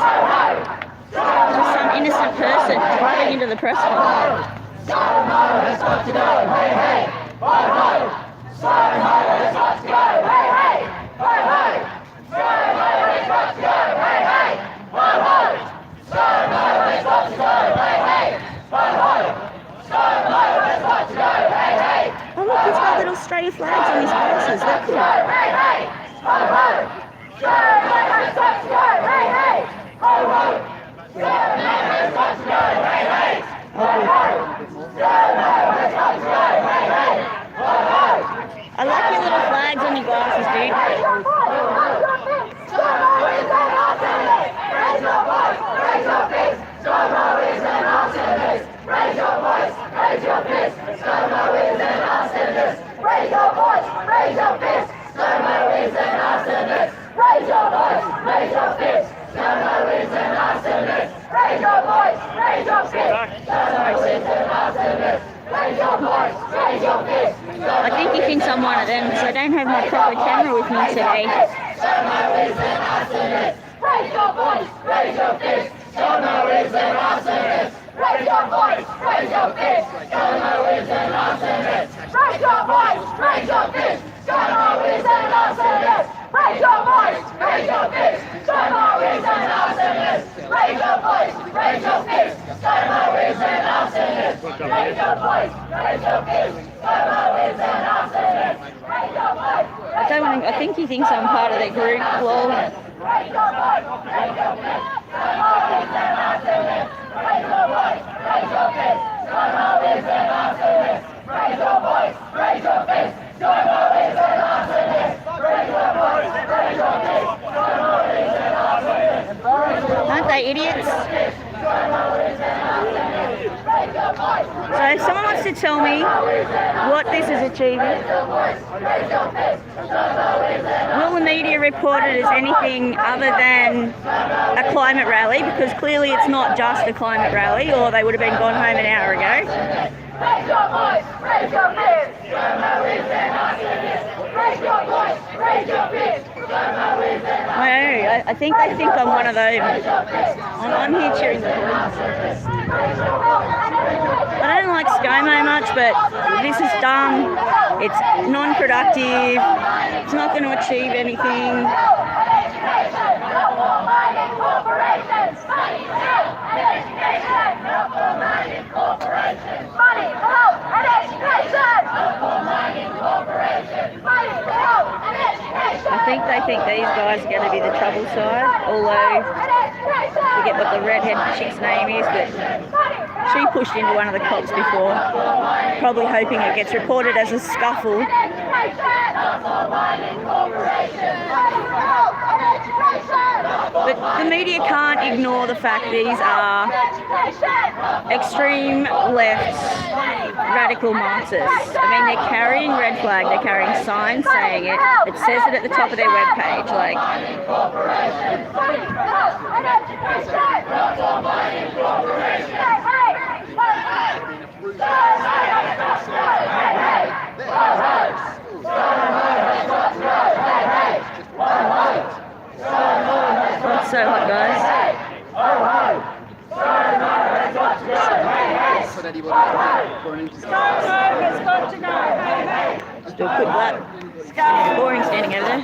Speaker 1: Just some innocent person driving into the press club.
Speaker 5: ScoMo has got to go, hey, hey! Ho-ho! ScoMo has got to go, hey, hey! Ho-ho! ScoMo has got to go, hey, hey! Ho-ho! ScoMo has got to go, hey, hey! Ho-ho! ScoMo has got to go, hey, hey!
Speaker 1: Oh look, he's got little stray flags on his glasses. They're cool.
Speaker 5: Hey, hey! Ho-ho! ScoMo has got to go, hey, hey! Ho-ho! ScoMo has got to go, hey, hey! Ho-ho! ScoMo has got to go, hey, hey! Ho-ho!
Speaker 1: I like your little flags on your glasses, dude.
Speaker 5: Raise your voice! ScoMo is an arsonist! Raise your voice! Raise your fist! ScoMo is an arsonist! Raise your voice! Raise your fist! ScoMo is an arsonist! Raise your voice! Raise your fist! ScoMo is an arsonist! Raise your voice! Raise your fist! ScoMo is an arsonist! Raise your voice! Raise your fist! ScoMo is an arsonist! Raise your voice! Raise your fist!
Speaker 1: I think he thinks I'm one of them because I don't have my proper camera with me today.
Speaker 5: ScoMo is an arsonist! Raise your voice! Raise your fist! ScoMo is an arsonist! Raise your voice! Raise your fist! ScoMo is an arsonist! Raise your voice! Raise your fist! ScoMo is an arsonist! Raise your voice! Raise your fist! ScoMo is an arsonist! Raise your voice! Raise your fist! ScoMo is an arsonist! Raise your voice! Raise your fist! ScoMo is an arsonist! Raise your voice!
Speaker 1: I think he thinks I'm part of their group. Lol.
Speaker 5: Raise your voice! Raise your fist! ScoMo is an arsonist! Raise your voice! Raise your fist! ScoMo is an arsonist! Raise your voice! Raise your fist! ScoMo is an arsonist! Raise your voice! Raise your fist! ScoMo is an arsonist!
Speaker 1: Aren't they idiots?
Speaker 5: ScoMo is an arsonist! Raise your voice!
Speaker 1: So if someone wants to tell me what this is achieving,
Speaker 5: Raise your voice! Raise your fist! ScoMo is an
Speaker 1: will the media report it as anything other than a climate rally? Because clearly it's not just a climate rally, or they would have been gone home an hour ago.
Speaker 5: Raise your voice! Raise your fist! ScoMo is an arsonist! Raise your voice! Raise your fist! ScoMo is an arsonist!
Speaker 1: I think they think I'm one of those. I'm here cheering the police. I don't like ScoMo much, but this is dumb. It's non-productive. It's not going to achieve anything. I think they think these guys are going to be the trouble side, although I forget what the redhead chick's name is, but she pushed into one of the cops before, probably hoping it gets reported as a scuffle. But the media can't ignore the fact these are extreme left radical Marxists. I mean, they're carrying red flag, they're carrying signs saying it. It says it at the top of their webpage, like. It's so hot, guys. Just do a quick lap. It's boring standing over there.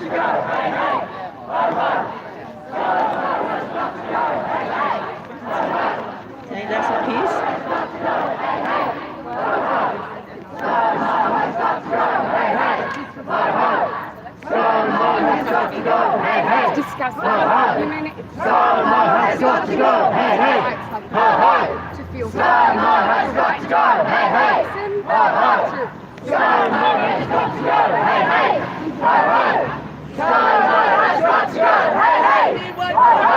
Speaker 1: Okay, that's a piece.
Speaker 3: Disgusting.
Speaker 5: ScoMo has got to go, hey, hey! Ho-ho! ScoMo has got to go, hey, hey! Ho-ho! ScoMo has got to go, hey, hey! Ho-ho! ScoMo has got to go, hey, hey! Ho-ho!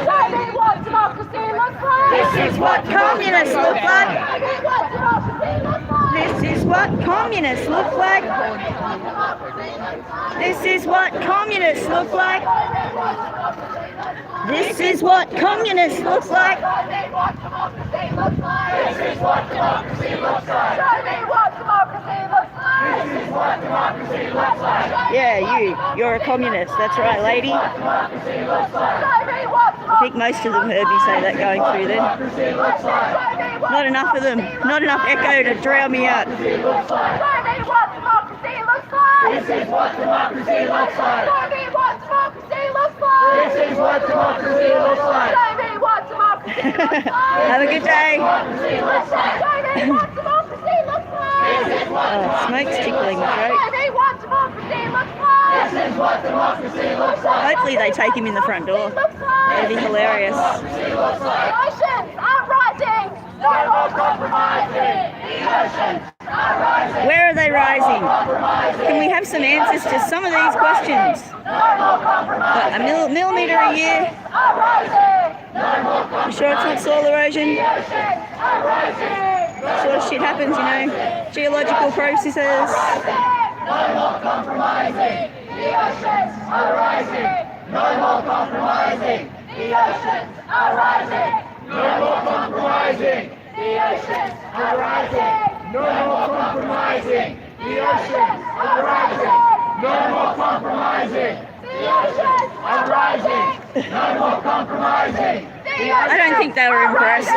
Speaker 3: Show me what democracy looks like.
Speaker 1: This is what communists look like.
Speaker 3: Show me what democracy looks like.
Speaker 1: This is what communists look like. This is what communists look like. This is what communists look like.
Speaker 3: Show me what democracy looks like. This is what democracy looks like. Show me what democracy looks like. This is what democracy looks like.
Speaker 1: Yeah, you're a communist. That's right, lady.
Speaker 3: Show me what
Speaker 1: I think most of them heard me say that going through then. Not enough of them. Not enough echo to drown me out.
Speaker 3: Show me what democracy looks like.
Speaker 5: This is what democracy looks like.
Speaker 3: Show me what democracy looks like.
Speaker 5: This is what democracy looks like.
Speaker 3: Show me what democracy looks like.
Speaker 1: Have a good day.
Speaker 3: Show me what democracy looks like.
Speaker 1: Oh, smoke's tickling my throat.
Speaker 3: Show me what democracy looks like.
Speaker 5: This is what democracy looks like.
Speaker 1: Hopefully they take him in the front door. That'd be hilarious.
Speaker 3: Oceans are rising. No more compromising. The oceans are rising.
Speaker 1: Where are they rising? Can we have some answers to some of these questions? A millimetre a year?
Speaker 3: Are rising.
Speaker 1: You sure it's not soil erosion?
Speaker 3: Oceans are rising.
Speaker 1: Sort of shit happens, you know. Geological processes.
Speaker 5: No more compromising.
Speaker 3: The oceans are rising.
Speaker 5: No more compromising.
Speaker 3: The oceans are rising.
Speaker 5: No more compromising.
Speaker 3: The oceans are rising.
Speaker 5: No more compromising.
Speaker 3: The oceans are rising.
Speaker 5: No more compromising.
Speaker 3: The oceans are rising.
Speaker 5: No more compromising.
Speaker 1: I don't think they were impressed.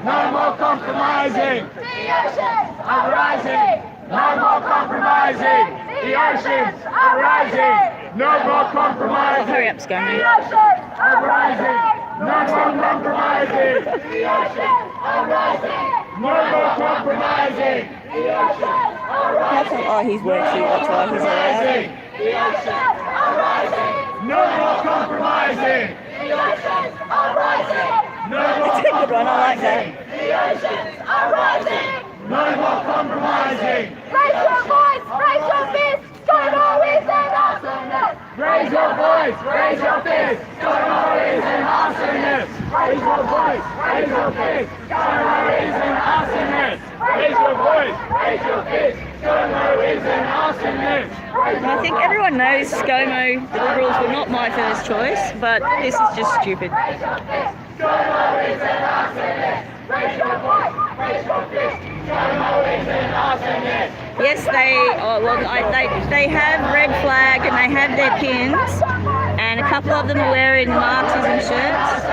Speaker 5: No more compromising.
Speaker 3: The oceans
Speaker 5: Are rising. No more compromising. The oceans are rising. No more compromising.
Speaker 1: Hurry up, Scummy.
Speaker 3: The oceans are
Speaker 5: rising.
Speaker 3: rising.
Speaker 5: No more compromising.
Speaker 3: The oceans are rising.
Speaker 5: No more compromising.
Speaker 3: The oceans are rising.
Speaker 1: Oh, he's worksheet, that's why he's allowed.
Speaker 3: The oceans are rising.
Speaker 5: No more compromising.
Speaker 3: The oceans are rising.
Speaker 5: No
Speaker 1: That's
Speaker 5: more
Speaker 1: a good one, I like that.
Speaker 3: The oceans are rising.
Speaker 5: No more compromising.
Speaker 3: Raise your voice, raise your fist. ScoMo is an awesomeness.
Speaker 5: Raise your voice, raise your fist. ScoMo is an awesomeness. Raise your voice, raise your fist. ScoMo is an awesomeness. Raise your voice, raise your fist. ScoMo is an awesomeness.
Speaker 1: And I think everyone knows ScoMo, the Liberals, were not my first choice, but this is just stupid.
Speaker 3: Raise your fist. ScoMo is an awesomeness. Raise your voice, raise your fist.
Speaker 5: ScoMo is an awesomeness.
Speaker 1: Yes, they have red flag and they have their pins, and a couple of them are wearing Marxism shirts,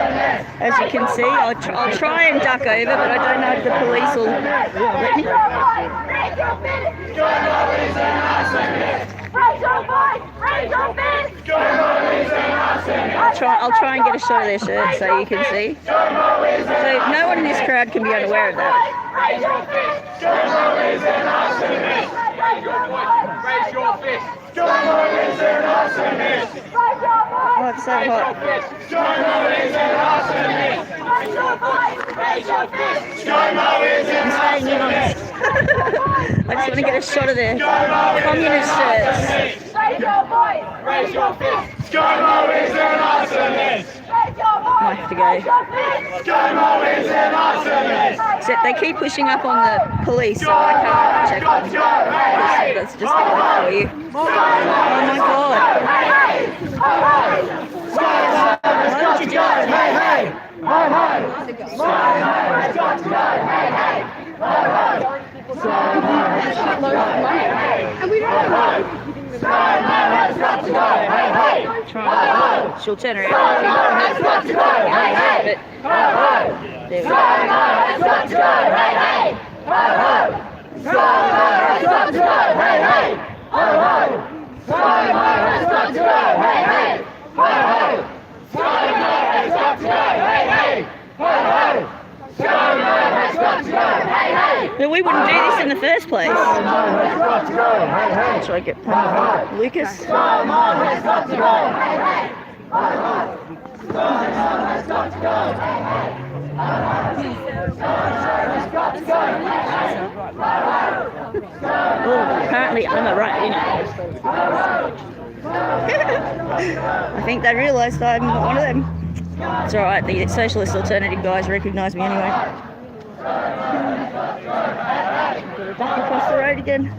Speaker 1: as you can see. I'll try and duck over, but I don't know if the police will let me.
Speaker 3: Raise your fist.
Speaker 5: ScoMo is an awesomeness.
Speaker 3: Raise your voice, raise your fist.
Speaker 5: ScoMo is an awesomeness.
Speaker 1: I'll try and get a shot of their shirts so you can see.
Speaker 5: ScoMo is an
Speaker 1: So no one in this crowd can be unaware of that.
Speaker 3: Raise your fist.
Speaker 5: ScoMo is an awesomeness.
Speaker 3: Raise your voice.
Speaker 5: Raise your fist. ScoMo is an awesomeness.
Speaker 3: Raise your voice.
Speaker 1: Oh, it's so hot.
Speaker 5: ScoMo is an awesomeness.
Speaker 3: Raise your voice. Raise your fist.
Speaker 5: ScoMo is an
Speaker 1: I'm staying in on this. I just want to get a shot of their communist shirts.
Speaker 3: Raise your voice.
Speaker 5: Raise your fist. ScoMo is an awesomeness.
Speaker 3: Raise your voice.
Speaker 1: Might have to go.
Speaker 3: Raise your fist.
Speaker 5: ScoMo is an awesomeness.
Speaker 1: Except they keep pushing up on the police, so I can't check them. That's just the one for you. Oh my god.
Speaker 5: Got to go, hey, hey, ho, ho. ScoMo has got to go, hey, hey, ho, ho. ScoMo has got to go, hey, hey, ho, ho. ScoMo has got to go, hey, hey, ho, ho.
Speaker 1: She'll turn around.
Speaker 5: ScoMo has got to go, hey, hey, ho, ho.
Speaker 1: There we go.
Speaker 5: ScoMo has got to go, hey, hey, ho, ho. ScoMo has got to go, hey, hey, ho, ho. ScoMo has got to go, hey, hey, ho, ho. ScoMo has got to go, hey, hey, ho, ho. ScoMo has got to go, hey, hey.
Speaker 1: But we wouldn't do this in the first place.
Speaker 5: ScoMo has got to go, hey, hey.
Speaker 1: Should I get Lucas?
Speaker 5: ScoMo has got to go, hey, hey, ho, ho. ScoMo has got to go, hey, hey, ho, ho. ScoMo has got to go, hey, hey, ho, ho.
Speaker 1: Oh, apparently I'm a right in it. I think they realised I'm not one of them. It's alright, the Socialist Alternative guys recognise me anyway. Got to duck across the road again.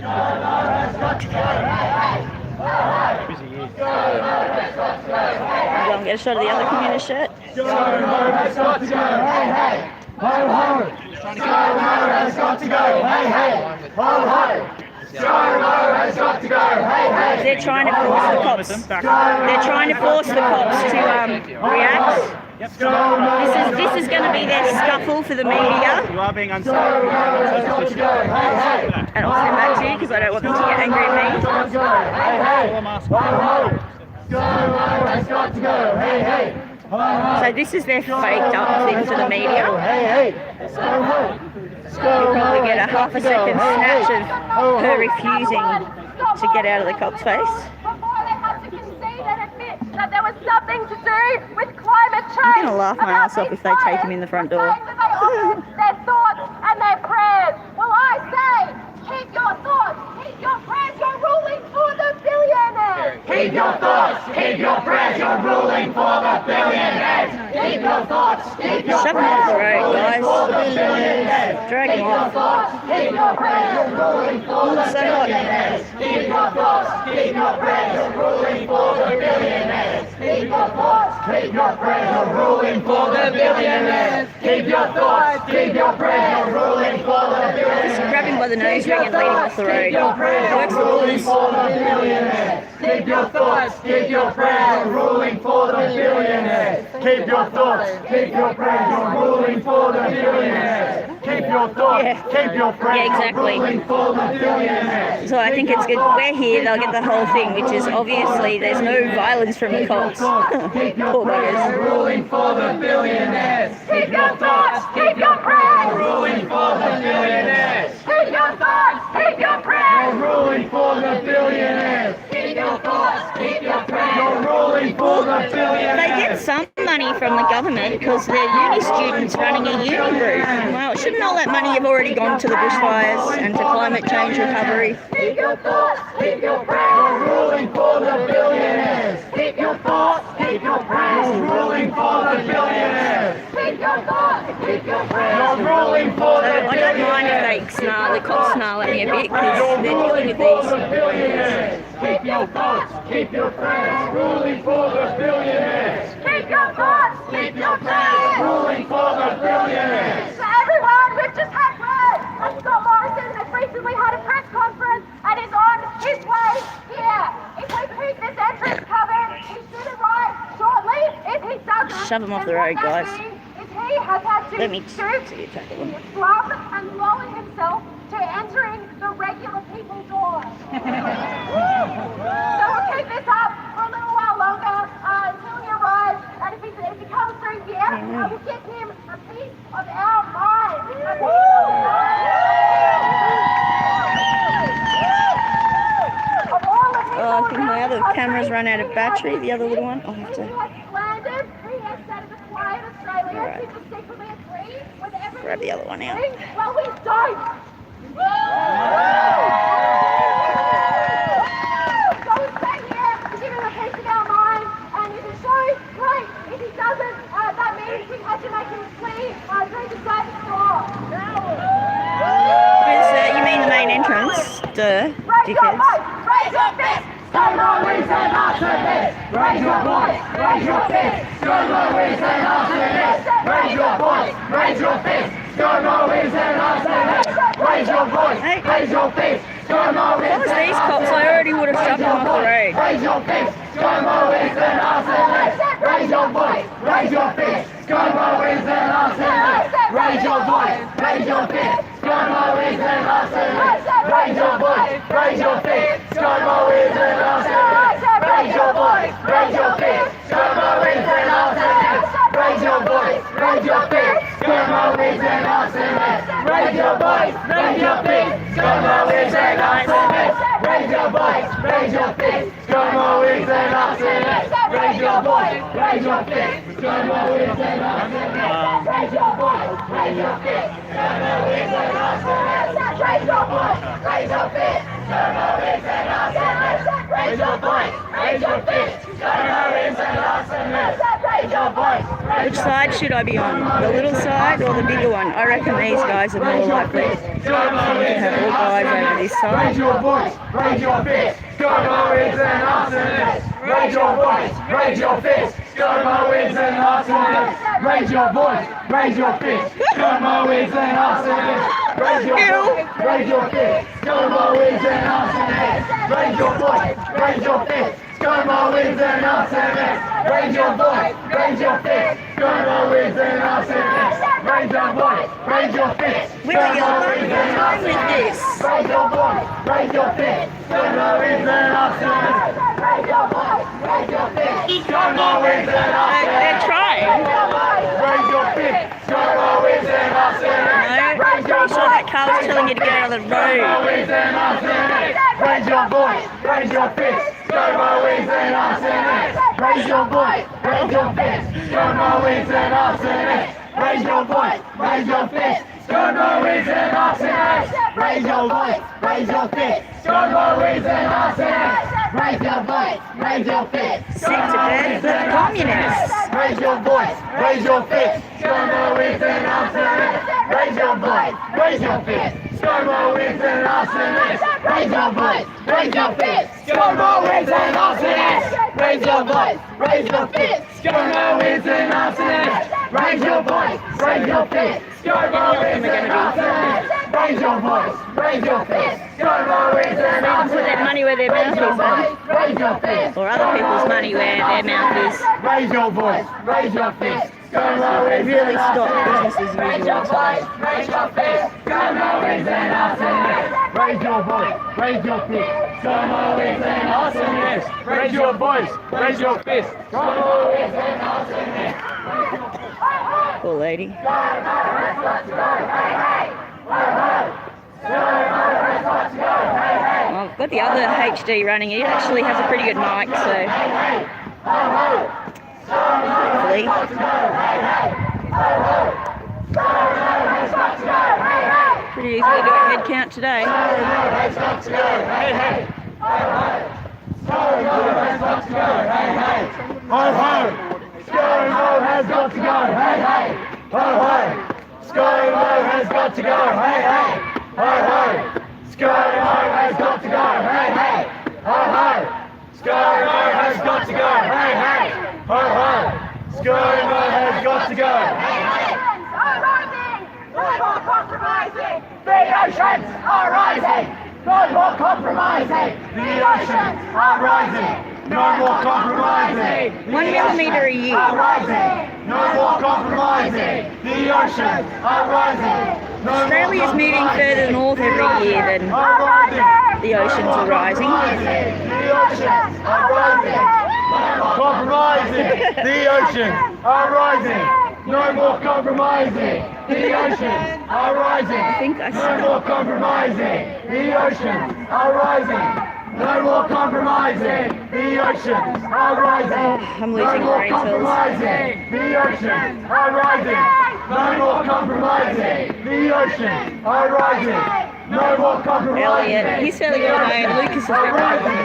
Speaker 1: Go and get a shot of the other communist shirt.
Speaker 5: ScoMo has got to go, hey hey, ho ho. ScoMo has got to go, hey hey, ho ho. ScoMo has got to go, hey hey.
Speaker 1: They're trying to force the cops. They're trying to force the cops to react. This is going to be their scuffle for the media.
Speaker 8: You are being unsafe.
Speaker 1: And I'll send back to you because I don't want them to get angry at me. So this is their faked up thing for the media. You'll probably get a half a second snatch of her refusing to get out of the cop's face.
Speaker 3: Before they had to concede and admit that there was something to do with climate change.
Speaker 1: I'm going to laugh my ass off if they take him in the front door.
Speaker 3: Saying that they offered their thoughts and their prayers. Well, I say, keep your thoughts, keep your prayers, you're ruling for the billionaires.
Speaker 5: Keep your thoughts, keep your prayers, you're ruling for the billionaires. Keep your thoughts, keep your
Speaker 1: Shove him off the road, guys. Drag him off.
Speaker 5: keep your prayers, you're ruling for the
Speaker 1: So hot.
Speaker 5: Keep your thoughts, keep your prayers, you're ruling for the billionaires. Keep your thoughts, keep your prayers, you're ruling for the billionaires. Keep your thoughts, keep your prayers, you're ruling for the billionaires.
Speaker 1: Just grab him by the nose ring and lead him off the road.
Speaker 5: Keep your prayers,
Speaker 1: Works
Speaker 5: you're
Speaker 1: the
Speaker 5: ruling
Speaker 1: rules.
Speaker 5: for the billionaires. Keep your thoughts, keep your prayers, you're ruling for the billionaires. Keep your thoughts, keep your prayers, you're ruling for the billionaires. Keep your thoughts, keep your prayers,
Speaker 1: Yeah, exactly.
Speaker 5: you're ruling for the billionaires.
Speaker 1: So I think it's good. We're here, they'll get the whole thing, which is obviously there's no violence from the cops. Poor buggers.
Speaker 5: Ruling for the billionaires.
Speaker 3: Keep your thoughts, keep your prayers.
Speaker 5: Ruling for the billionaires.
Speaker 3: Keep your thoughts, keep your prayers.
Speaker 5: Ruling for the billionaires. Keep your thoughts, keep your prayers. You're ruling for the billionaires.
Speaker 1: They get some money from the government because they're uni students running a uni group. Well, shouldn't all that money have already gone to the bushfires and to climate change recovery?
Speaker 3: Keep your thoughts, keep your prayers.
Speaker 5: You're ruling for the billionaires. Keep your thoughts, keep your prayers. You're ruling for the billionaires.
Speaker 3: Keep your thoughts, keep your prayers.
Speaker 5: You're ruling for
Speaker 1: So
Speaker 5: the
Speaker 1: I don't mind if they snarl, the cops snarl at me a bit because they're dealing with these.
Speaker 5: billionaires. Keep your thoughts, keep your prayers. Ruling for the billionaires.
Speaker 3: Keep your thoughts, keep your prayers.
Speaker 5: Ruling for the billionaires.
Speaker 3: So everyone, we've just had word. And Scott Morrison has recently had a press conference and is on his way here. If we keep this entrance covered, he should arrive shortly. If he doesn't,
Speaker 1: Shove him off the
Speaker 3: then what
Speaker 1: road,
Speaker 3: that
Speaker 1: guys.
Speaker 3: means is he has had to
Speaker 1: Let me
Speaker 3: stoop
Speaker 1: see you tackle
Speaker 3: in
Speaker 1: him.
Speaker 3: his slum and lowering himself to entering the regular people door. So we'll keep this up for a little while longer until he arrives. And if he comes through here, we'll give him a piece of our mind. A piece of all of his
Speaker 1: Oh, I think my other
Speaker 3: country.
Speaker 1: camera's run out of battery, the other little one. I'll have
Speaker 3: He
Speaker 1: to
Speaker 3: has slandered, he has said it's a quiet Australia.
Speaker 1: Alright.
Speaker 3: People secretly agree with everything.
Speaker 1: grab the other one out.
Speaker 3: Well, we don't. So we stay here to give him a piece of our mind, and if it shows, great. If he doesn't, that means we have to make him flee through the side door.
Speaker 1: You mean the main entrance? Duh,
Speaker 3: Raise your
Speaker 1: dickheads.
Speaker 3: voice, raise your fist.
Speaker 5: ScoMo is an arsonist. Raise your voice, raise your fist. ScoMo is an arsonist. Raise your voice, raise your fist. ScoMo is an arsonist. Raise your voice, raise your fist. ScoMo
Speaker 1: If I
Speaker 5: is
Speaker 1: was
Speaker 5: an
Speaker 1: these cops, I already would have shoved them off the road.
Speaker 5: Raise your fist. ScoMo is an arsonist. Raise your voice, raise your fist. ScoMo is an arsonist. Raise your voice, raise your fist. ScoMo is an arsonist. Raise your voice, raise your fist. ScoMo is an arsonist. Raise your voice, raise your fist. ScoMo is an arsonist. Raise your voice, raise your fist. ScoMo is an arsonist. Raise your voice, raise your fist. ScoMo is an arsonist. Raise your voice, raise your fist. ScoMo is an arsonist. Raise your voice, raise your fist. ScoMo is an arsonist. Raise your voice, raise your fist. ScoMo is an arsonist. Raise your voice, raise your fist. ScoMo is an arsonist. Raise your voice, raise your fist. ScoMo is an arsonist. Raise your voice, raise
Speaker 1: Which side should I be on? The little side or the bigger one? I reckon these guys are more likely to have all guys over this
Speaker 5: Raise
Speaker 1: side.
Speaker 5: your voice, raise your fist. ScoMo is an arsonist. raise your voice, raise your fist. ScoMo is an arsonist. Raise your voice, raise your fist. ScoMo is an arsonist. Raise your voice, raise your fist. ScoMo is an arsonist. Raise your voice, raise your fist. ScoMo is an arsonist. Raise your voice, raise your fist. ScoMo is an arsonist. Raise your voice, raise your fist.
Speaker 1: Willie, you're running out of time with this.
Speaker 5: Raise your voice, raise your fist. ScoMo is an arsonist. Raise your voice, raise your fist. ScoMo is an arsonist.
Speaker 1: They're trying.
Speaker 5: Raise your fist. ScoMo is an arsonist.
Speaker 1: No, I'm pretty sure that car was telling you to get out of the road.
Speaker 5: ScoMo is an arsonist. Raise your voice, raise your fist. ScoMo is an arsonist. Raise your voice, raise your fist. ScoMo is an arsonist. Raise your voice, raise your fist. ScoMo is an arsonist. Raise your voice, raise your fist. ScoMo is an arsonist. Raise your voice, raise your fist.
Speaker 1: Sick to death, the communists.
Speaker 5: Raise your voice, raise your fist. ScoMo is an arsonist. Raise your voice, raise your fist. ScoMo is an arsonist. Raise your voice, raise your fist. ScoMo is an arsonist. Raise your voice, raise your fist. ScoMo is an arsonist. Raise your voice, raise your fist. ScoMo is an arsonist. Raise your voice, raise your fist. ScoMo is an arsonist.
Speaker 1: Put their money where their mouth is, though.
Speaker 5: Raise your fist.
Speaker 1: Or other people's money where their mouth is.
Speaker 5: Raise your voice, raise your fist. ScoMo is
Speaker 1: Really stop business as
Speaker 5: Raise your
Speaker 1: usual.
Speaker 5: voice, raise your fist. ScoMo is an arsonist. Raise your voice, raise your fist. ScoMo is an arsonist. Raise your voice, raise your fist. ScoMo is an arsonist.
Speaker 1: Poor lady. Well, I've got the other HD running. It actually has a pretty good mic, so hopefully. Pretty easy to do a head count today.
Speaker 5: ScoMo has got to go, hey hey! Ho ho! ScoMo has got to go, hey hey! Ho ho! ScoMo has got to go, hey hey! Ho ho! ScoMo has got to go, hey hey! Ho ho! ScoMo has got to go, hey hey! No more compromising! The oceans are rising! No more compromising! The oceans are rising! No more compromising!
Speaker 1: 1 millimetre a year.
Speaker 5: Are rising! No more compromising! The oceans are rising! No
Speaker 1: Australia's moving further north every year than the oceans are rising.
Speaker 5: The oceans are rising! Compromising! The oceans are rising! No more compromising! The oceans are rising!
Speaker 1: I think I
Speaker 5: No
Speaker 1: said
Speaker 5: more compromising! The oceans are rising! No more compromising! The oceans are rising!
Speaker 1: I'm losing
Speaker 5: No more
Speaker 1: brain cells.
Speaker 5: compromising! The oceans are rising! No more compromising! The oceans are rising! No more compromising!
Speaker 1: Elliot, he's fairly well known. Lucas is
Speaker 5: are
Speaker 1: very
Speaker 5: rising!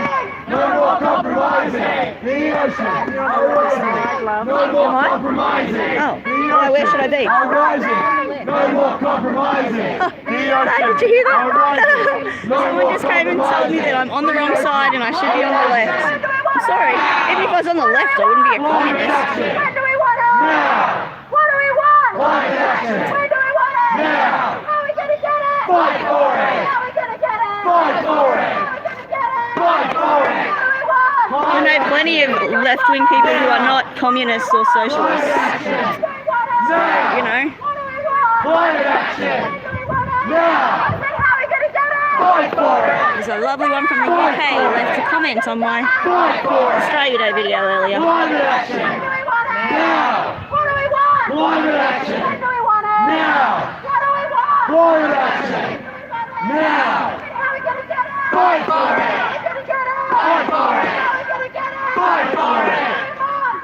Speaker 5: No more compromising! The oceans are rising! No more
Speaker 1: Am I?
Speaker 5: compromising!
Speaker 1: Oh,
Speaker 5: The
Speaker 1: no, where should I be?
Speaker 5: Are rising! No more compromising! The
Speaker 1: Did
Speaker 5: oceans
Speaker 1: you hear
Speaker 5: are
Speaker 1: that?
Speaker 5: rising! No
Speaker 1: Someone
Speaker 5: more
Speaker 1: just came and told me that I'm on the wrong side and I should be on the left. I'm sorry, even if I was on the left, I wouldn't be a communist.
Speaker 3: When do we want it?
Speaker 5: Now!
Speaker 3: What do we want?
Speaker 5: Climate action!
Speaker 3: When do we want it?
Speaker 5: Now!
Speaker 3: How are we gonna get it?
Speaker 5: Fight for it!
Speaker 3: How are we gonna get it?
Speaker 5: Fight for it!
Speaker 3: How are we gonna get it?
Speaker 5: Fight for it!
Speaker 3: What do we want?
Speaker 1: I know plenty of left-wing people who are not communists or socialists.
Speaker 5: Action!
Speaker 3: When do we want it?
Speaker 5: Now!
Speaker 1: You know,
Speaker 3: What do we want?
Speaker 5: Climate action!
Speaker 3: When do we want it?
Speaker 5: Now!
Speaker 3: I said, how are we gonna get it?
Speaker 5: Fight for it!
Speaker 1: there's a lovely one from the UK who left a comment on my
Speaker 5: Fight for it!
Speaker 1: Australia Day video earlier.
Speaker 5: Climate action!
Speaker 3: When do we want it?
Speaker 5: Now!
Speaker 3: What do we want?
Speaker 5: Climate action!
Speaker 3: When do we want it?
Speaker 5: Now!
Speaker 3: What do we want?
Speaker 5: Climate action!
Speaker 3: When do we want it?
Speaker 5: Now!
Speaker 3: How are we gonna get it?
Speaker 5: Fight for it!
Speaker 3: How are we gonna get it?
Speaker 5: Fight for it!
Speaker 3: How are we gonna get it?
Speaker 5: Fight for it!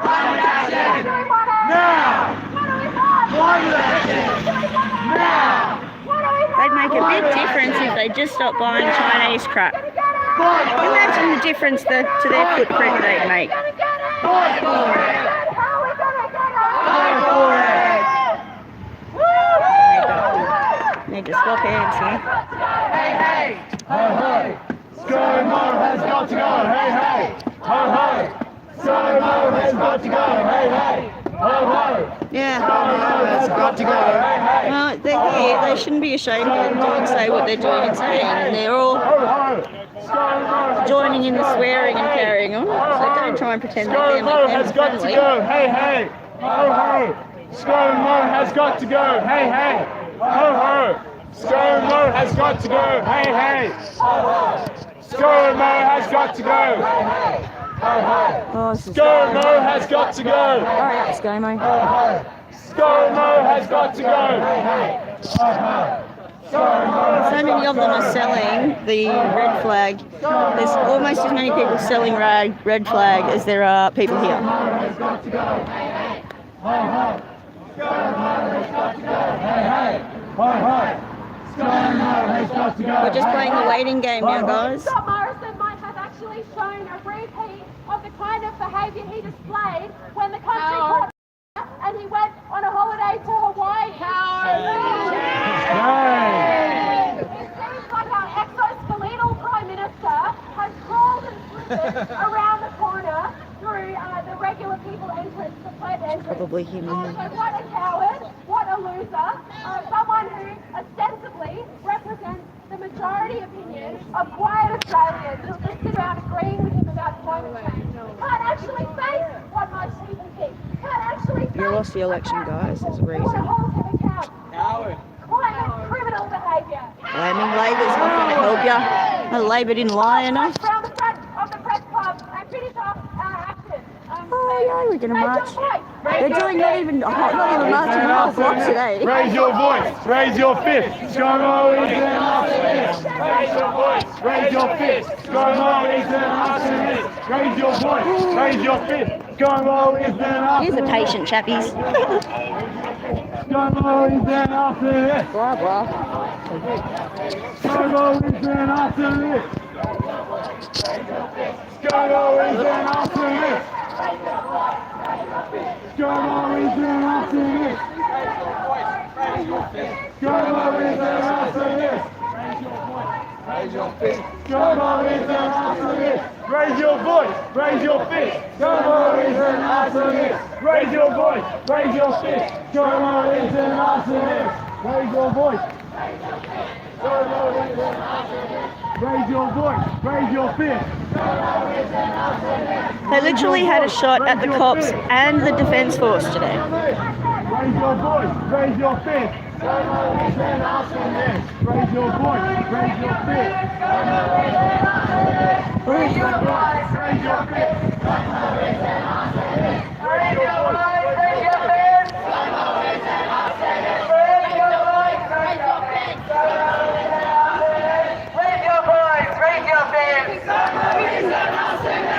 Speaker 5: Climate action!
Speaker 3: When do we want it?
Speaker 5: Now!
Speaker 3: What do we want?
Speaker 5: Climate action!
Speaker 3: When do we want it?
Speaker 5: Now!
Speaker 3: What do we want?
Speaker 1: They'd make a big difference if they just stopped buying Chinese crap.
Speaker 3: Gonna get it?
Speaker 5: Fight for it!
Speaker 1: Imagine the difference to their footprint they'd make.
Speaker 3: Gonna get it?
Speaker 5: Fight for it!
Speaker 3: How are we gonna get it?
Speaker 5: Fight for it!
Speaker 1: Need to swap hands here.
Speaker 5: Hey, hey! Ho, ho! ScoMo has got to go! Hey, hey! Ho, ho!
Speaker 8: got to go.
Speaker 1: Well, they're here. They shouldn't be ashamed to say what they're doing and saying. And they're all joining in the swearing and carrying on. So don't try and pretend that they're
Speaker 8: ScoMo has got to
Speaker 1: friendly.
Speaker 8: go. Hey, hey. Ho, ho. ScoMo has got to go. Hey, hey. Ho, ho. ScoMo has got to go. Hey, hey. ScoMo has got to go.
Speaker 1: Oh, this is
Speaker 8: ScoMo has got to go.
Speaker 1: Hurry up, ScoMo.
Speaker 8: ScoMo has got to go.
Speaker 1: So many of them are selling the red flag. There's almost as many people selling red flag as there are people here. We're just playing the waiting game now, guys.
Speaker 3: Scott Morrison might have actually shown a repeat of the kind of behaviour he displayed when the country caught and he went on a holiday to Hawaii. It seems like our exoskeletal Prime Minister has crawled and slithered around the corner through the regular people entrance, the pleb entrance.
Speaker 1: Probably him.
Speaker 3: So what a coward, what a loser, someone who ostensibly represents the majority opinion of quiet Australians who just sit around agreeing with him about climate change. Can't actually face what most people think. Can't actually face
Speaker 1: You lost the election, guys. There's a
Speaker 3: what a
Speaker 1: reason.
Speaker 3: hold him account. Climate criminal behaviour.
Speaker 1: Blaming Labor's not going to help you. Labor didn't lie enough.
Speaker 3: Round the front of the press club and finish off action.
Speaker 1: Oh yeah, we're going to march. They're doing not even marching a whole block today.
Speaker 8: Raise your voice. Raise your fist. ScoMo is an arsonist. Raise your voice. Raise your fist. ScoMo is an arsonist. Raise your voice. Raise your fist. ScoMo is an arsonist.
Speaker 1: Here's a patient, chappies.
Speaker 8: ScoMo is an arsonist.
Speaker 1: Blah, blah.
Speaker 8: ScoMo is an arsonist. ScoMo is an arsonist. ScoMo is an arsonist. ScoMo is an arsonist. ScoMo is an arsonist. Raise your voice, raise your fist. ScoMo is an arsonist. Raise your voice, raise your fist. ScoMo is an arsonist. Raise your voice. ScoMo is an arsonist. Raise your voice, raise your fist.
Speaker 1: They literally had a shot at the cops and the Defence Force today.
Speaker 8: Raise your voice, raise your fist. ScoMo is an arsonist. Raise your voice, raise your fist. Raise your voice, raise your fist. ScoMo is an arsonist. Raise your voice, raise your fist. ScoMo is an arsonist. Raise your voice, raise your fist. ScoMo is an arsonist. Raise your voice, raise your fist. ScoMo is an arsonist.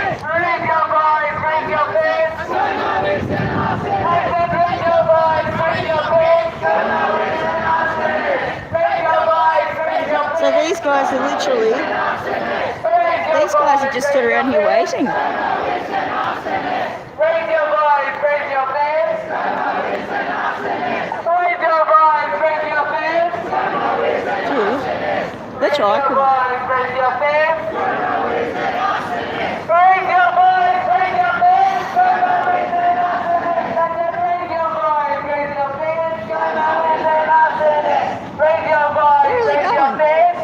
Speaker 8: Raise your voice, raise your fist. ScoMo is an arsonist. I said raise your voice, raise your fist. ScoMo is an arsonist. Raise your voice, raise your fist.
Speaker 1: So these guys are literally, just stood around here waiting.
Speaker 2: Raise your voice, raise your fist. Raise your voice, raise your fist.
Speaker 1: That's right.
Speaker 2: Raise your fist. Raise your voice, raise your fist. Raise your voice, raise your fist. Raise your voice, raise your fist.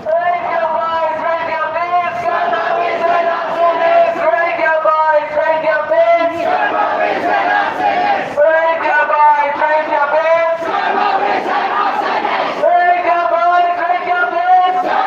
Speaker 2: Raise your voice, raise your fist. Raise your voice, raise your fist. Raise your voice, raise your fist. Raise your voice, raise your fist.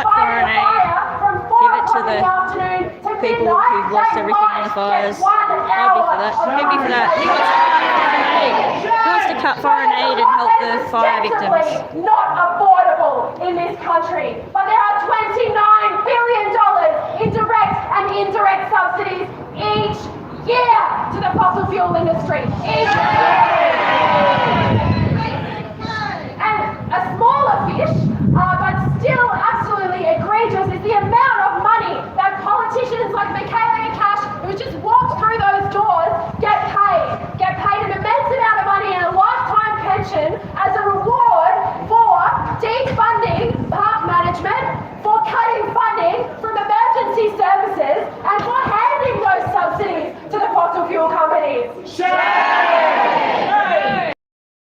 Speaker 1: cut foreign aid, give it to the people who've lost everything in the fires. I'd be for that. Who'd be for that? Who wants to cut foreign aid and help the fire victims?
Speaker 3: Not affordable in this country, but there are $29 billion in direct and indirect subsidies each year to the fossil fuel industry. Each year. And a smaller fish, but still absolutely egregious, is the amount of money that politicians like Michaela Cash, who just walked through those doors, get paid an immense amount of money and a lifetime pension as a reward for defunding park management, for cutting funding from emergency services, and for handing those subsidies to the fossil fuel companies.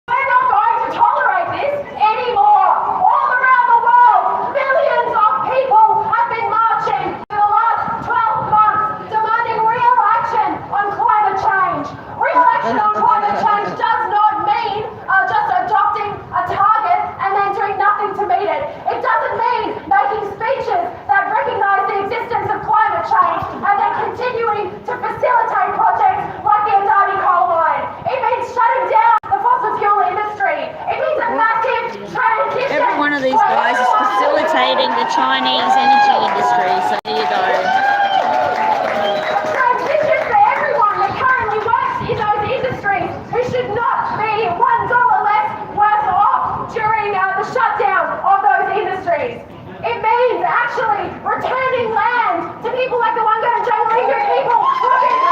Speaker 3: We're not going to tolerate this anymore. All around the world, millions of people have been marching for the last 12 months, demanding real action on climate change. Real action on climate change does not mean just adopting a target and then doing nothing to meet it. It doesn't mean making speeches that recognise the existence of climate change and then continuing to facilitate projects like the Adani coal mine. It means shutting down the fossil fuel industry. It means a massive transition.
Speaker 1: Every one of these guys is facilitating the Chinese energy industry, so there you go.
Speaker 3: Transition for everyone that currently works in those industries who should not be $1 less worse off during the shutdown of those industries. It means actually returning land to people like the Wangan and Jalinga people who have been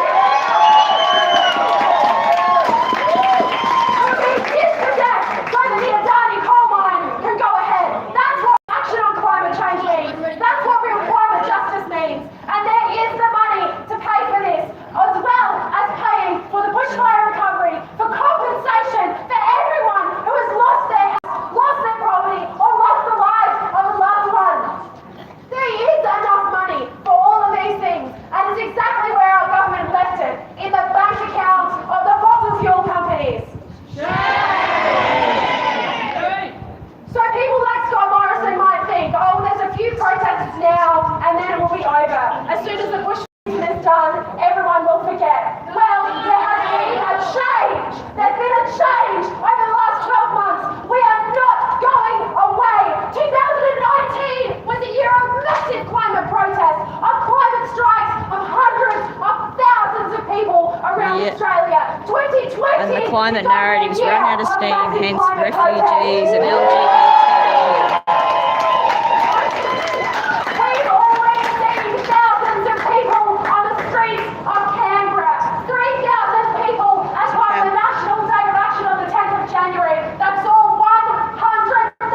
Speaker 3: dispossessed so that the Adani coal mine can go ahead. That's what action on climate change means. That's what real climate justice means. And there is the money to pay for this, as well as paying for the bushfire recovery, for compensation for everyone who has lost their house, lost their property, or lost the lives of a loved one. There is enough money for all of these things, and it's exactly where our government left it, in the bank accounts of the fossil fuel companies. So people like Scott Morrison might think, oh, there's a few protests now, and then it will be over. As soon as the bush is done, everyone will forget. Well, there has been a change. There's been a change over the last 12 months. We are not going away. 2019 was a year of massive climate protests, of climate strikes, of hundreds of thousands of people around Australia. 2020
Speaker 1: And the climate narrative's run out of steam, hence refugees and
Speaker 3: LGBT. We've already seen thousands of people on the streets of Canberra. 3,000 people as part of the National Day of Action on the 10th of January. That saw 100,000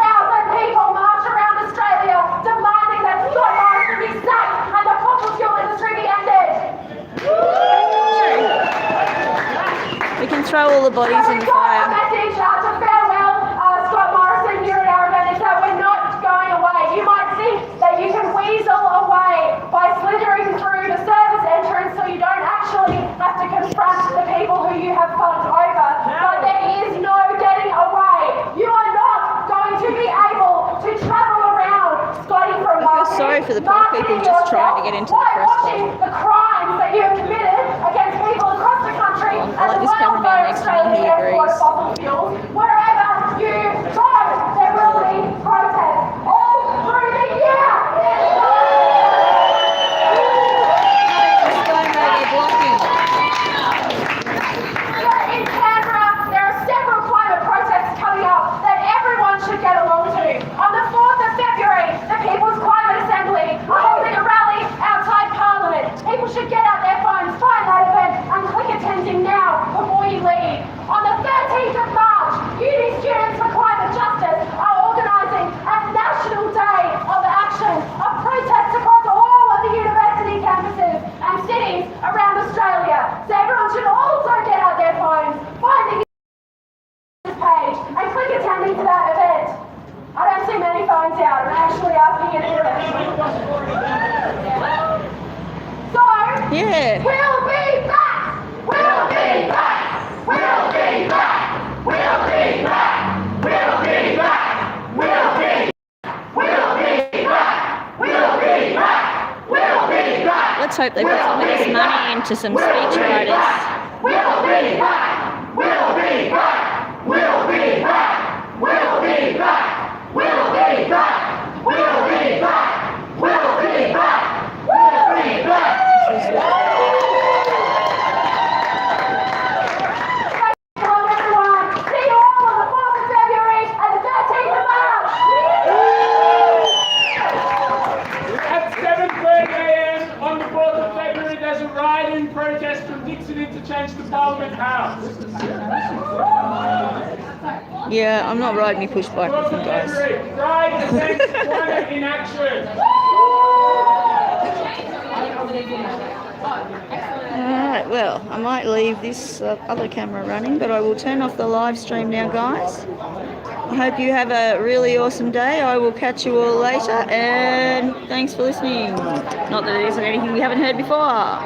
Speaker 3: people march around Australia demanding that Scott Morrison be sacked and the fossil fuel industry be ended.
Speaker 1: We can throw all the bodies in the fire.
Speaker 3: The message to farewell Scott Morrison here at our event is that we're not going away. You might think that you can weasel away by slithering through the service entrance so you don't actually have to confront the people who you have fucked over. But there is no getting away. You are not going to be able to travel around Scotty from
Speaker 1: I feel sorry for the poor people just trying to get into the press club.
Speaker 3: the crimes that you have committed against people across the country
Speaker 1: I like this cameraman next to me, he agrees.
Speaker 3: fossil fuels. Wherever you go, there will be protests all through the year. In Canberra, there are several climate protests coming up that everyone should get along to. On the 4th of February, the People's Climate Assembly are holding a rally outside Parliament. People should get out their phones, find that event, and click attending now before you leave. On the 13th of March, Uni Students for Climate Justice are organising a national day of action, of protests across all of the university campuses and cities around Australia. So everyone should also get out their phones, find the page, and click attending to that event. I don't see many phones out. I'm actually asking you to do it. So, we'll be back! We'll be back! We'll be back! We'll be back! We'll be back! We'll be back! We'll be back!
Speaker 1: hope they put some of this money into some speechwriters.
Speaker 5: We'll be back! We'll be back! We'll be back! We'll be back! We'll be back! We'll be back! We'll be back! We'll be back!
Speaker 3: Hello everyone! See you all on the 4th of February and the 13th of March!
Speaker 9: At 7:30 a.m. on the 4th of February, there's a ride-in protest from Dixon Interchange to Parliament House.
Speaker 1: Yeah, I'm not riding my push bike with
Speaker 9: 4th
Speaker 1: you
Speaker 9: of
Speaker 1: guys.
Speaker 9: February, ride against climate inaction.
Speaker 1: Alright, well, I might leave this other camera running, but I will turn off the live stream now, guys. I hope you have a really awesome day. I will catch you all later, and thanks for listening. Not that it isn't anything we haven't heard before.